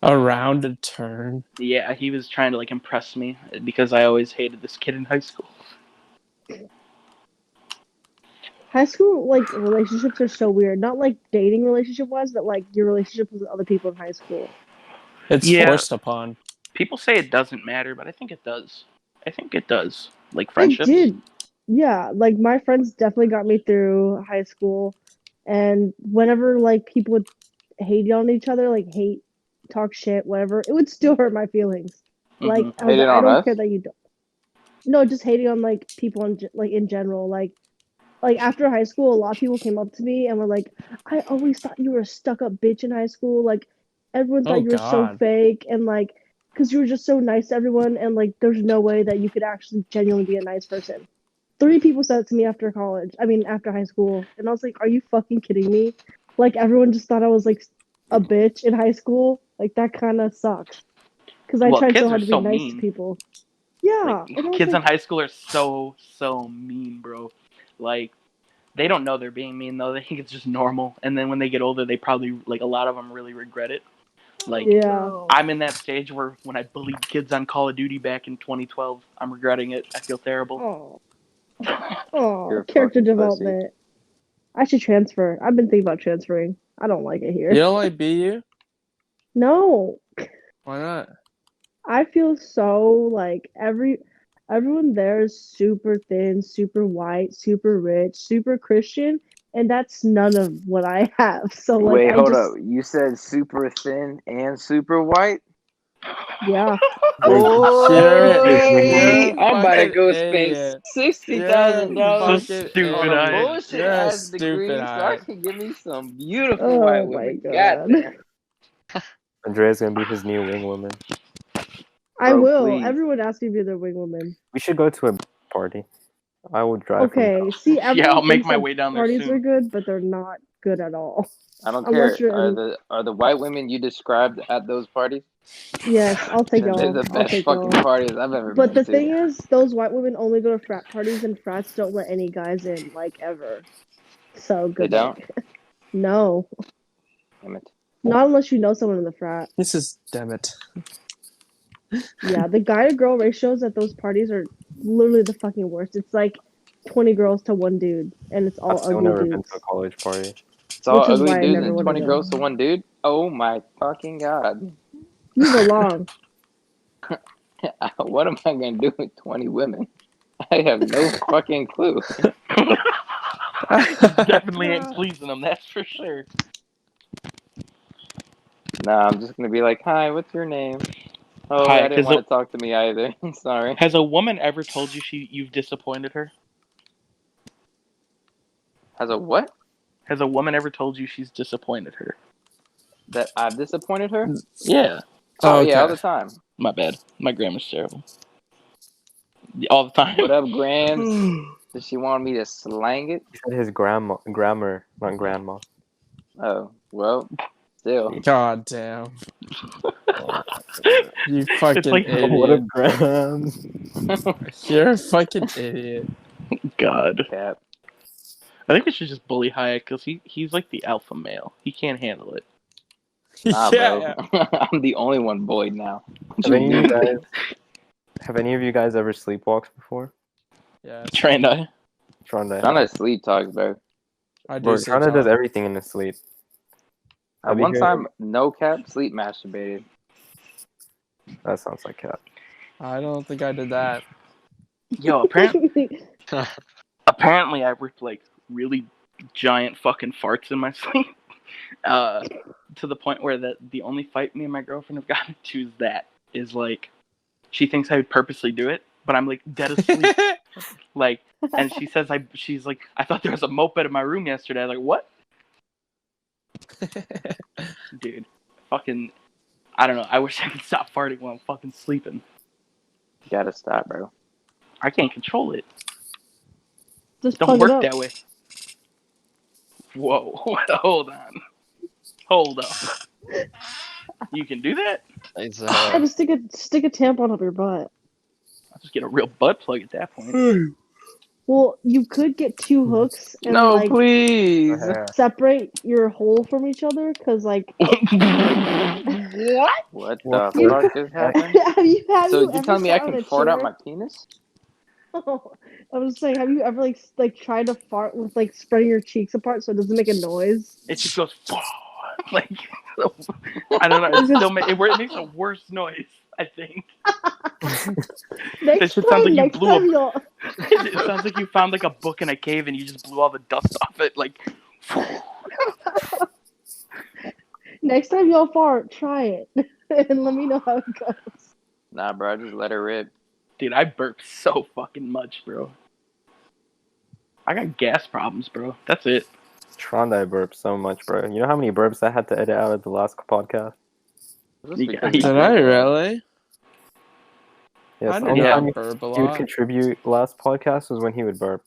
Around a turn. Yeah, he was trying to like impress me because I always hated this kid in high school. High school, like, relationships are so weird. Not like dating relationship wise, but like your relationship with other people in high school. It's Yeah. forced upon. People say it doesn't matter, but I think it does. I think it does. Like It friendships. did. Yeah, like my friends definitely got me through high school. And whenever like people would hate on each other, like hate, talk shit, whatever, it would still hurt my feelings. Like Mhm. I was Hated like, I on don't us? care that you don't. No, just hating on like people in general. Like after high school, a lot of people came up to me and were like, "I always thought you were a stuck-up bitch in high school. Like everyone thought Oh, you were so God. fake and like because you were just so nice to everyone and like there's no way that you could actually genuinely be a nice person." 3 people said it to me after after high school, and I was like, "Are you fucking kidding me?" Like everyone just thought I was like a bitch in high school. Like that kind of sucks. Because I Well, tried kids so are hard to be so nice mean. to people. Yeah, Like and I was kids in like, high school are so mean, bro. Like they don't know they're being mean though. They think it's just normal. And then when they get older, they probably like a lot of them really regret it. Like yeah. I'm in that stage where when I bullied kids on Call of Duty back in 2012, I'm regretting it. I feel terrible. Oh, You're a character fucking pussy. development. I should transfer. I've been thinking about transferring. I don't like it here. You don't like BU? No, Why not? I feel so like everyone there is super thin, super white, super rich, super Christian, and that's none of what I have. So like Wait, I hold just up. You said super thin and super white? yeah. Boy, You're a I'm about to fucking go spend idiot. $60,000 So Fucking stupid, on a I- idiot. bullshit You're a ass stupid degree so I eye. can give me some beautiful white Oh my women. god. Goddamn. Andrea's gonna be his new wing woman. I Bro, will. please. Everyone asks me to be their wing woman. We should go to a party. I would drive. Okay, see, everyone Yeah, I'll make thinks my that way down there parties soon. are good, but they're not good at all. I don't Unless care. you're in. Are the white women you described at those parties? Yes, I'll take They're y'all. the I'll best take fucking y'all. parties I've ever But been the to. thing is, those white women only go to frat parties, and frats don't let any guys in, like ever. So They good luck. No, Damn it. not unless you know someone in the frat. This is damn it. Yeah, the guy to girl ratios at those parties are literally the fucking worst. It's like 20 girls to one dude, and it's all I've still ugly never been dudes. to a college party. It's all Which is ugly why I dudes never and wanna 20 go. girls to one dude? Oh my fucking god. You belong. What am I gonna do with 20 women? I have no fucking clue. Definitely ain't pleasing them, that's for sure. Nah, I'm just gonna be like, hi, what's your name? Oh, Hi, I didn't 'cause want to talk to me either. Sorry. Has a woman ever told you you've disappointed her? Has a what? Has a woman ever told you she's disappointed her? That I've disappointed her? Yeah. Oh, yeah, all Okay. the time. My bad. My grammar's terrible. All the time. What up, Grams? Does she want me to slang it? He said his grammar, not grandma. Oh, well, still. God damn. You fucking It's like, What up, idiot. grams? You're a fucking idiot. God. Cap. I think we should just bully Hayek because he's like the alpha male. He can't handle it. Nah, Yeah. bro. I'm the only one bullied now. Have any of you guys ever sleepwalked before? Yeah. Tranda. Tronda. Trying to sleep talk, bro. I do Bro, sleep Tronda does talk. everything in his sleep. At Have you one heard- time, no cap, sleep masturbated. That sounds like cat. I don't think I did that. Yo, apparently I ripped like really giant fucking farts in my sleep. To the point where the only fight me and my girlfriend have gotten to is like she thinks I would purposely do it, but I'm like dead asleep. Like, and she says she's like, I thought there was a moped in my room yesterday. I'm like, what? Dude, fucking, I don't know. I wish I could stop farting while I'm fucking sleeping. You gotta stop, bro. I can't control it. Just Don't plug it work up. that way. Whoa, hold on. Hold up. You can do that? It's Yeah, just stick a tampon up your butt. I'll just get a real butt plug at that point. Well, you could get two hooks and No, like please. separate your hole from each other, cause like What? What What the the fuck just happened? have So you you ever telling me I sat on can a fart out chair? my penis? I was saying, have you ever like tried to fart with like spreading your cheeks apart so it doesn't make a noise? It just goes like I don't know. It makes a worse noise. I think Next shit sounds like you next blew a- time y'all it sounds like you found like a book in a cave and you just blew all the dust off it. Like, next time y'all fart, try it and let me know how it goes. Nah, bro, I just let her rip. dude, I burp so fucking much, bro. I got gas problems, bro. That's it. Tronda, I burped so much, bro. You know how many burps I had to edit out of the last podcast? Is this You because got- you Did burp I a lot? really? Yes, I the did only Yeah. time not burp a he would lot. contribute last podcast was when he would burp.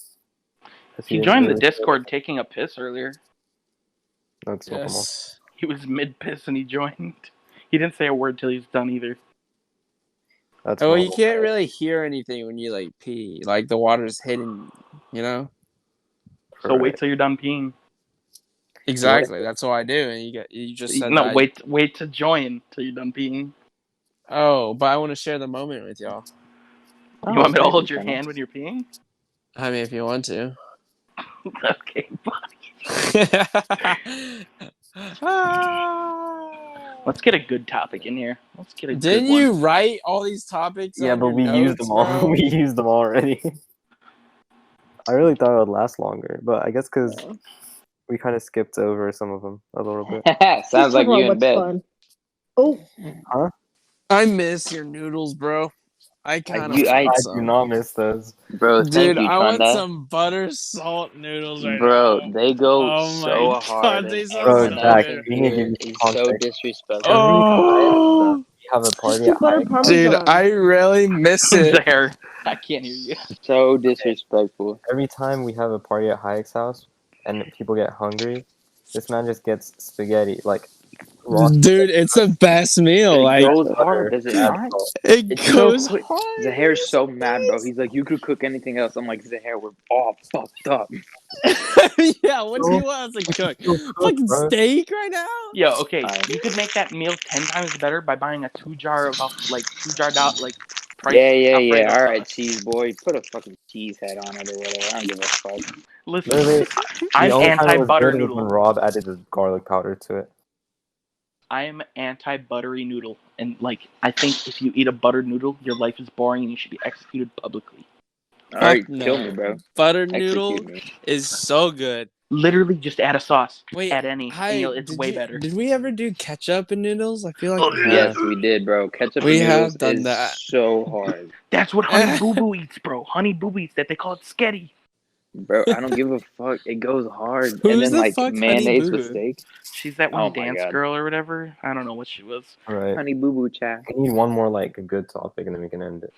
'Cause He didn't joined the really- Discord taking a piss earlier. That's normal. Yes. He was mid piss and he joined. He didn't say a word till he's done either. That's Oh, well, you normal. can't really hear anything when you like pee. Like the water's hitting, you know. So wait Right. till you're done peeing. Exactly. That's what I do. And you just said No, that. wait to join till you're done peeing. Oh, but I want to share the moment with y'all. You want me to maybe, hold your kinda. hand when you're peeing? I mean, if you want to. Okay, buddy. Let's get a good topic in here. Let's get a Didn't good one. you write all these topics? Yeah, on but your we used notes, them all. bro? We used them already. I really thought it would last longer, but I guess because Yeah. we kind of skipped over some of them a little bit. Just Sounds like talk you about in what's bed. fun. Oh, I miss your noodles, bro. I kind of you- I want I some. do not miss those. Bro, Dude, thank you, I want Trunda. some butter salt noodles right Bro, now. they go Oh so my hard. God, and they sound Bro, everyone so that Jack, good. we need to give you is some so context. disrespectful. Oh, We have a party just at butter Hyatt. dude, parmesan. I really miss it. There. I can't hear you. So disrespectful. Every time we have a party at Hayek's house and people get hungry, this man just gets spaghetti, like raw Dude, it's the best meal. It Like, goes butter, hard, does it add not? salt. it It's so goes quick. hard. Zahair's It's so mad, bro. He's like, you could cook anything else. I'm like, Zahair, we're all fucked up. yeah, what do you want us to cook? Fucking bro. steak right now? Yo, okay, Alright. you could make that meal 10 times better by buying a 2 jar out like price. Yeah. Alfredo All right, sauce. cheese boy. Put a fucking cheese head on it or whatever. I don't give a fuck. Listen, Literally, I'm the only time it was anti-butter good was when noodle. Rob added the garlic powder to it. I am anti-buttery noodle, and like I think if you eat a buttered noodle, your life is boring and you should be executed publicly. All right, Fuck kill no. me, bro. Butter noodle Execute me. is so good. Literally, just add a sauce. Wait, add any, hi, and it's way better. Did we ever do ketchup and noodles? I feel like Oh, we have. Yes, we did, bro. Ketchup We and have noodles done is that. so hard. That's what Honey Boo Boo eats, bro. Honey Boo Boo eats that. They call it sketty. Bro, I don't give a fuck. It goes hard. Who's and then the like fuck Honey mayonnaise Boo with Boo? steak. She's that Oh one my dance God. girl or whatever. I don't know what she was. Right. Honey boo boo chat. We need one more like a good topic and then we can end it.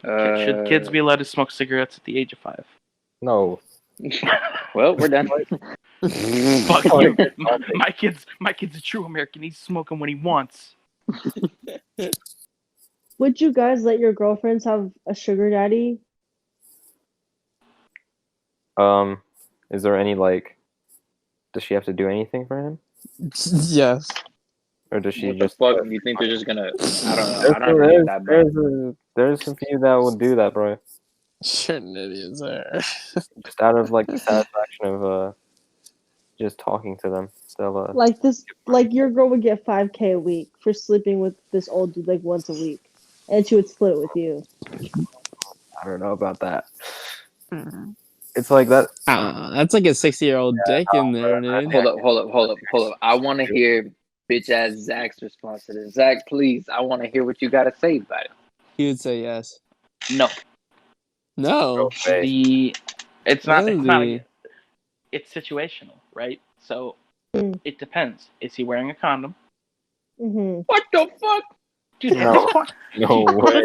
Should kids be allowed to smoke cigarettes at the age of 5? No. Well, we're done. Fuck you. My kid's a true American. He's smoking when he wants. would you guys let your girlfriends have a sugar daddy? Is there any like? Does she have to do anything for him, yes. or does she What the just? fuck? You think they're just gonna? I don't know. I don't know that, bro. There's some few that will do that, bro. You're an idiot there. Just out of like the satisfaction of just talking to them. They'll Like your girl would get 5K a week for sleeping with this old dude like once a week, and she would split it with you. I don't know about that. It's like that. That's like a 60-year-old dick in there, dude. Hold up. I want to hear bitch ass Zach's response to this. Zach, please. I want to hear what you got to say about it. He would say yes. No. No. It's not Really? it's situational, right? So Mm. it depends. Is he wearing a condom? Mm-hmm. What the fuck? Dude, No. No way.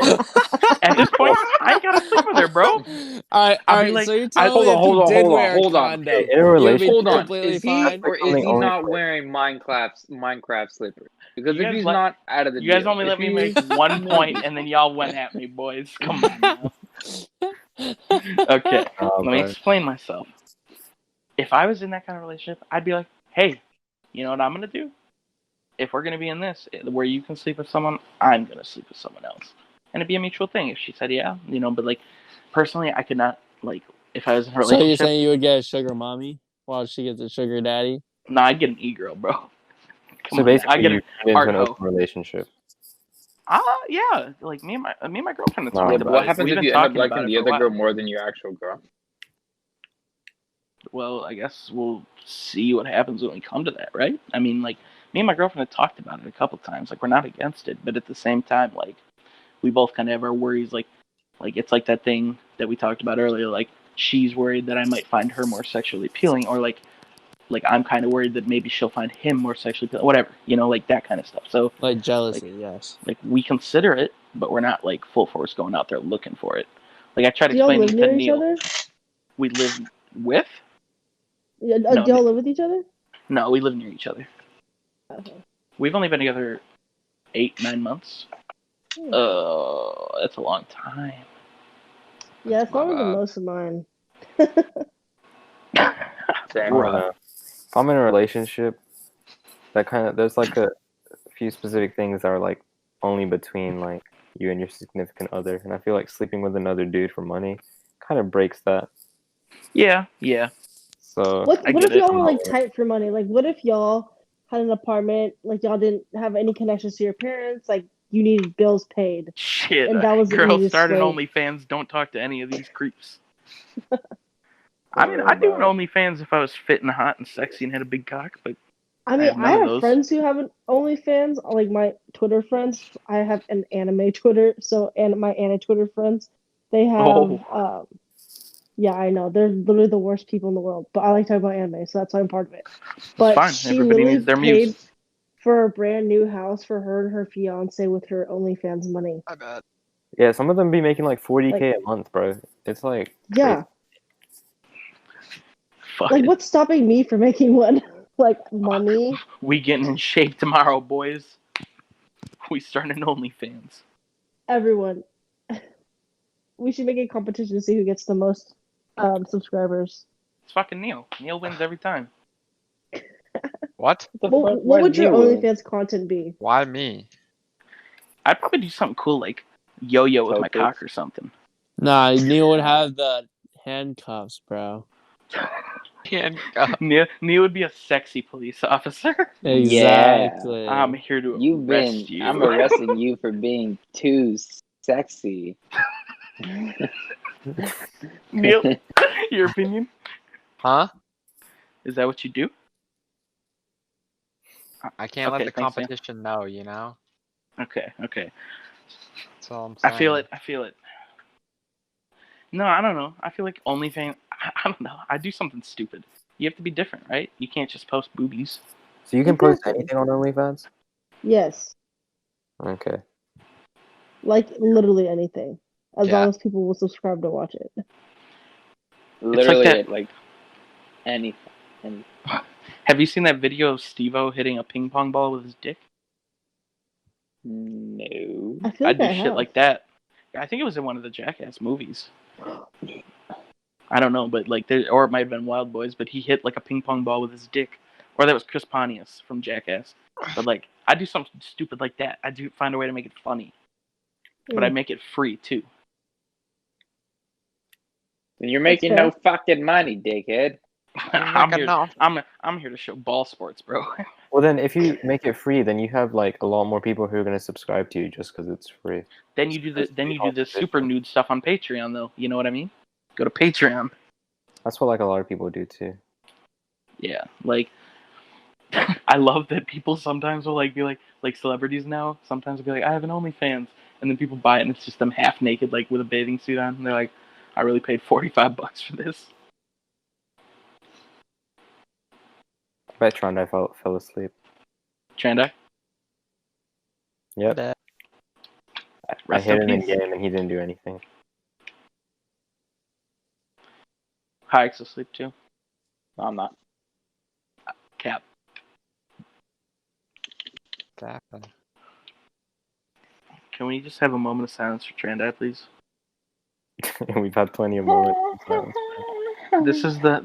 at this point, I ain't gotta sleep with her, bro. All I'll be right. like, so you're telling me hold if he on, did wear hold a on. condom, In a you'd be relationship, Hold on. completely Is he fine. or is only- he only not way. wearing Minecraft slippers? Because You if guys he's let- not out of the You guys deal. only If let me he make is- one point, and then y'all went at me, boys. Come on now. Okay, Oh, let me bro. explain myself. If I was in that kind of relationship, I'd be like, hey, you know what I'm gonna do? If we're gonna be in this, where you can sleep with someone, I'm gonna sleep with someone else, and it'd be a mutual thing. If she said yeah, but like, personally, I could not like if I was in a So you're relationship. saying you would get a sugar mommy while she gets a sugar daddy? No, I'd get an e-girl, bro. Come So on, basically, I get you an get into art an hoe. open relationship. Yeah, like me and my girlfriend have No. talked Yeah, about but what it. happens We've if been you end up talking about liking it the for a other while. girl more than your actual girl? Well, I guess we'll see what happens when we come to that, right? I mean, like, me and my girlfriend have talked about it a couple times. Like, we're not against it, but at the same time, like, we both kind of have our worries. Like it's like that thing that we talked about earlier. Like, she's worried that I might find her more sexually appealing, or like I'm kind of worried that maybe she'll find him more sexually appealing. Whatever, like that kind of stuff. So, Like jealousy, yes. like, we consider it, but we're not like full force going out there looking for it. Like, I tried to Do y'all explain live to near each Neil. other? We live with? Yeah, No, do y'all live with each other? No, we live near each other. Okay. We've only been together 8-9 months. Hmm. That's a long time. Yeah, it's my longer than bad. most of mine. Same. I don't know. If I'm in a relationship, there's like a few specific things that are like only between like you and your significant other, and I feel like sleeping with another dude for money kind of breaks that. Yeah. So What I what get if it. y'all were like tight for money? Like what if y'all had an apartment, like y'all didn't have any connections to your parents, like you needed bills paid, Shit, and that was the girls easiest starting way. OnlyFans. Don't talk to any of these creeps. I Don't mean, worry I'd do an about OnlyFans if I was fit and hot and sexy and had a big cock, but I I mean, have I none of have those. friends who have an OnlyFans, like my Twitter friends. I have an anime Twitter, so and my anime Twitter friends, they have. Oh. Yeah, I know they're literally the worst people in the world, but I like talking about anime, so that's why I'm part of it. It's But fine. she Everybody literally needs their paid muse. for a brand new house for her and her fiance with her OnlyFans money. I bet. Yeah, some of them be making like 40K Like- a month, bro. It's like Yeah, Fuck like it. what's stopping me from making one? Like money. We getting in shape tomorrow, boys. We starting an OnlyFans. Everyone, we should make a competition to see who gets the most subscribers. It's fucking Neil. Neil wins every time. What? What Where's would your Neil with? OnlyFans content be? Why me? I'd probably do something cool like yo-yo with Toe my pics. cock or something. Nah, Neil would have the handcuffs, bro. Neil would be a sexy police officer. Exactly. I'm here to You've arrest been. you. I'm arresting you for being too sexy. Neil, your opinion? Huh? Is that what you do? I can't Okay, let the thanks, man. competition know, you know? Okay. That's all I'm saying. I feel it. No, I don't know. I feel like OnlyFans. I don't know. I do something stupid. You have to be different, right? You can't just post boobies. so you can post Exactly. anything on OnlyFans. Yes, Okay. like literally anything, as Yeah. long as people will subscribe to watch it. Literally, that- like anything. Have you seen that video of Steve-O hitting a ping pong ball with his dick? No. I feel I'd like do I shit have. like that. I think it was in one of the Jackass movies. I don't know, but like there, or it might have been Wild Boys, but he hit like a ping pong ball with his dick, or that was Chris Pontius from Jackass. But like, I do something stupid like that. I do find a way to make it funny, but I make it free too. And you're making fair. no fucking money, dickhead. I'm here. enough. I'm here to show ball sports, bro. Well, then if you make it free, then you have like a lot more people who are gonna subscribe to you just because it's free. Then you do the super nude stuff on Patreon, though. You know what I mean? Go to Patreon. That's what like a lot of people do too. Yeah, like I love that people sometimes will like be like celebrities now. Sometimes will be like, I have an OnlyFans, and then people buy it and it's just them half naked, like with a bathing suit on, and they're like, I really paid $45 for this. I bet Trondai fell asleep. Trandai, Yep. I rest hit in him in peace. game and he didn't do anything. Hayek's asleep too. No, I'm not. Cap. Exactly. Can we just have a moment of silence for Trandai, please? We've had plenty of moments. This is the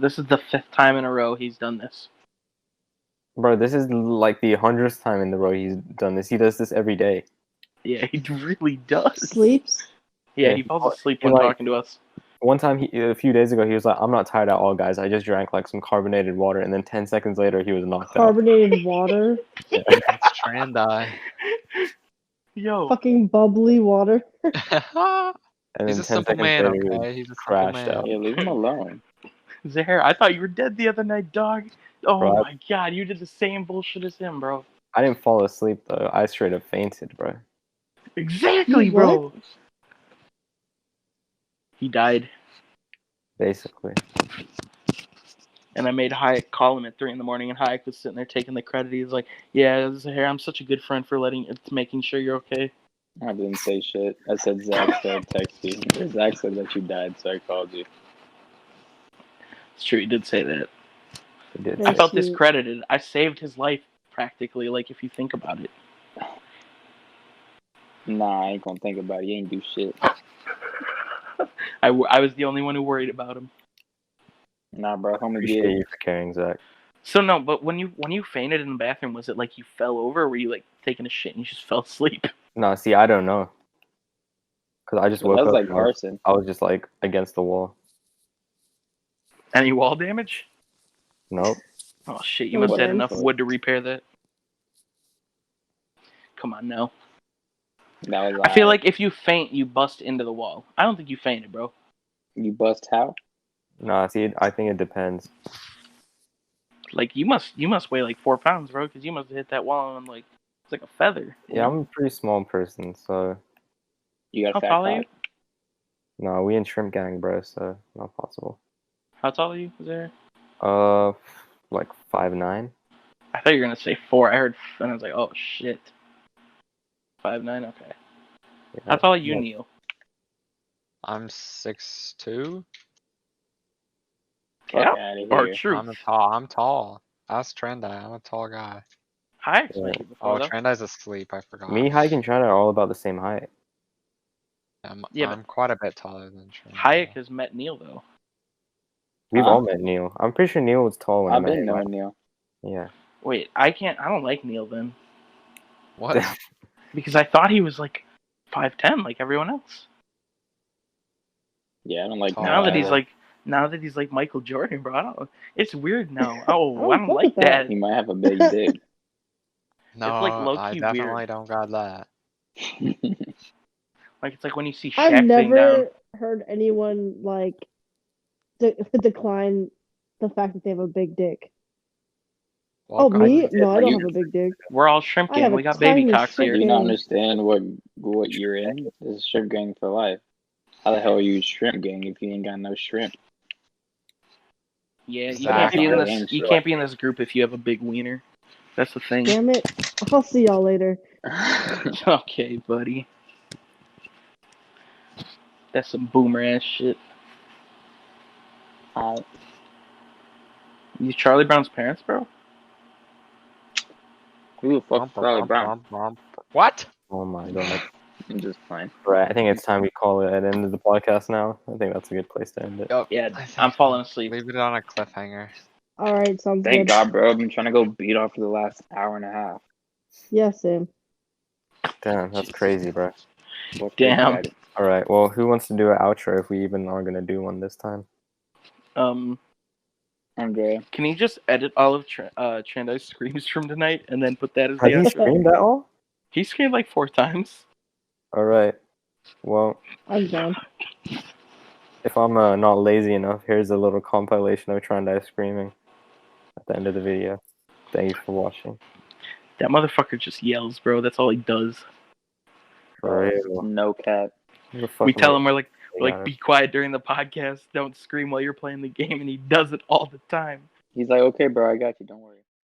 5th time in a row he's done this. Bro, this is like the 100th time in the row he's done this. He does this every day. Yeah, he really does. Sleeps. Yeah, Yeah, he he- falls asleep he when like- talking to us. One time, a few days ago, he was like, "I'm not tired at all, guys. I just drank like some carbonated water," and then 10 seconds later, he was knocked out. Carbonated water. That's Trandai. Yo, Fucking bubbly water. And He's then a 10 simple seconds man, later, he was okay? He's a simple crashed man. out. Yeah, leave him alone. Zahir, I thought you were dead the other night, dog. Oh Bro, my god, you did the same bullshit as him, bro. I didn't fall asleep though. I straight up fainted, bro. Exactly, You bro. He died, Basically. and I made Hayek call him at 3 in the morning, and Hayek was sitting there taking the credit. He's like, "Yeah, Zahir, I'm such a good friend for making sure you're okay." I didn't say shit. I said Zach said text you. Zach said that you died, so I called you. It's true, he did say that. He did. Very I felt sweet. discredited. I saved his life practically. Like if you think about it. Nah, I ain't gonna think about it. You ain't do shit. I was the only one who worried about him. Nah, bro, homie Appreciate get you for caring, Zach. So no, but when you fainted in the bathroom, was it like you fell over, or were you like taking a shit and you just fell asleep? No, see, I don't know. Because I just That woke was up like and I was, arson. I was just like against the wall. Any wall damage? Nope. Oh shit! You Oh, must have had what? enough wood to repair that. Come on, no. That was I feel alright. like if you faint, you bust into the wall. I don't think you fainted, bro. You bust how? Nah, see, I think it depends. Like you must weigh like 4 pounds, bro, because you must have hit that wall and like it's like a feather. you Yeah, know? I'm a pretty small person, so You got a How fat tall are you? cock? no, we in shrimp gang, bro, so not possible. How tall are you? Is there? Like 5'9". I thought you were gonna say 4. I heard, and I was like, oh shit. 5'9". Okay. How tall are you, Yeah. Neil? I'm 6'2". Fuck Cap out of or here. truth? I'm tall. Ask Trendai. I'm a tall guy. I asked you before Oh, though. Trendai's asleep. I forgot. Me, Hayek, and Trent are all about the same height. Yeah, I'm quite a bit taller than Trendai. Hayek has met Neil though. We've Huh? all met Neil. I'm pretty sure Neil was tall when I I've met been him. knowing Neil. Yeah. Wait, I don't like Neil then What? because I thought he was like 5'10", like everyone else. Yeah, I don't like Tall. Neil Now that he's either. like, Michael Jordan, bro. I don't. It's weird now. Oh, I I don't don't fuck like with that. that. He might have a big dick. No, like low-key I weird. definitely don't got that. Like it's like when you see I've Shaq sitting down. never heard anyone like decline the fact that they have a big dick. Well, Oh, me? guys, No, I Are don't you- have a big dick. We're all shrimp I have gang. a We got baby tiny cocks shrimp here. Do you not gang. understand what you're in? This is shrimp gang for life. How the hell are you shrimp gang if you ain't got no shrimp? Yeah, Exactly. you can't be in this group if you have a big wiener. That's the thing. Damn it. I'll see y'all later. Okay, buddy. That's some boomer ass shit. You Charlie Brown's parents, bro? Who the fuck's Charlie Brown? What? Oh my god. I'm just playing. Right, I think it's time we call it an end of the podcast now. I think that's a good place to end it. Yep. Yeah, I think I'm falling asleep. Leave it on a cliffhanger. Alright, sounds Thank good. God, bro. I've been trying to go beat off for the last hour and a half. Yeah, same. Damn, that's crazy, bro. Damn. Alright, well, who wants to do an outro if we even are gonna do one this time? Andre. Can you just edit all of Trandai's screams from tonight and then put that as the Has he outro? screamed at all? He screamed like 4 times. Alright. Well, I'm done. if I'm not lazy enough, here's a little compilation of Trondai screaming at the end of the video. Thank you for watching. That motherfucker just yells, bro. That's all he does. For real. No cap. Who the fuck We am tell I- him we're like, Yeah. be quiet during the podcast. Don't scream while you're playing the game, and he does it all the time. He's like, okay, bro, I got you. Don't worry.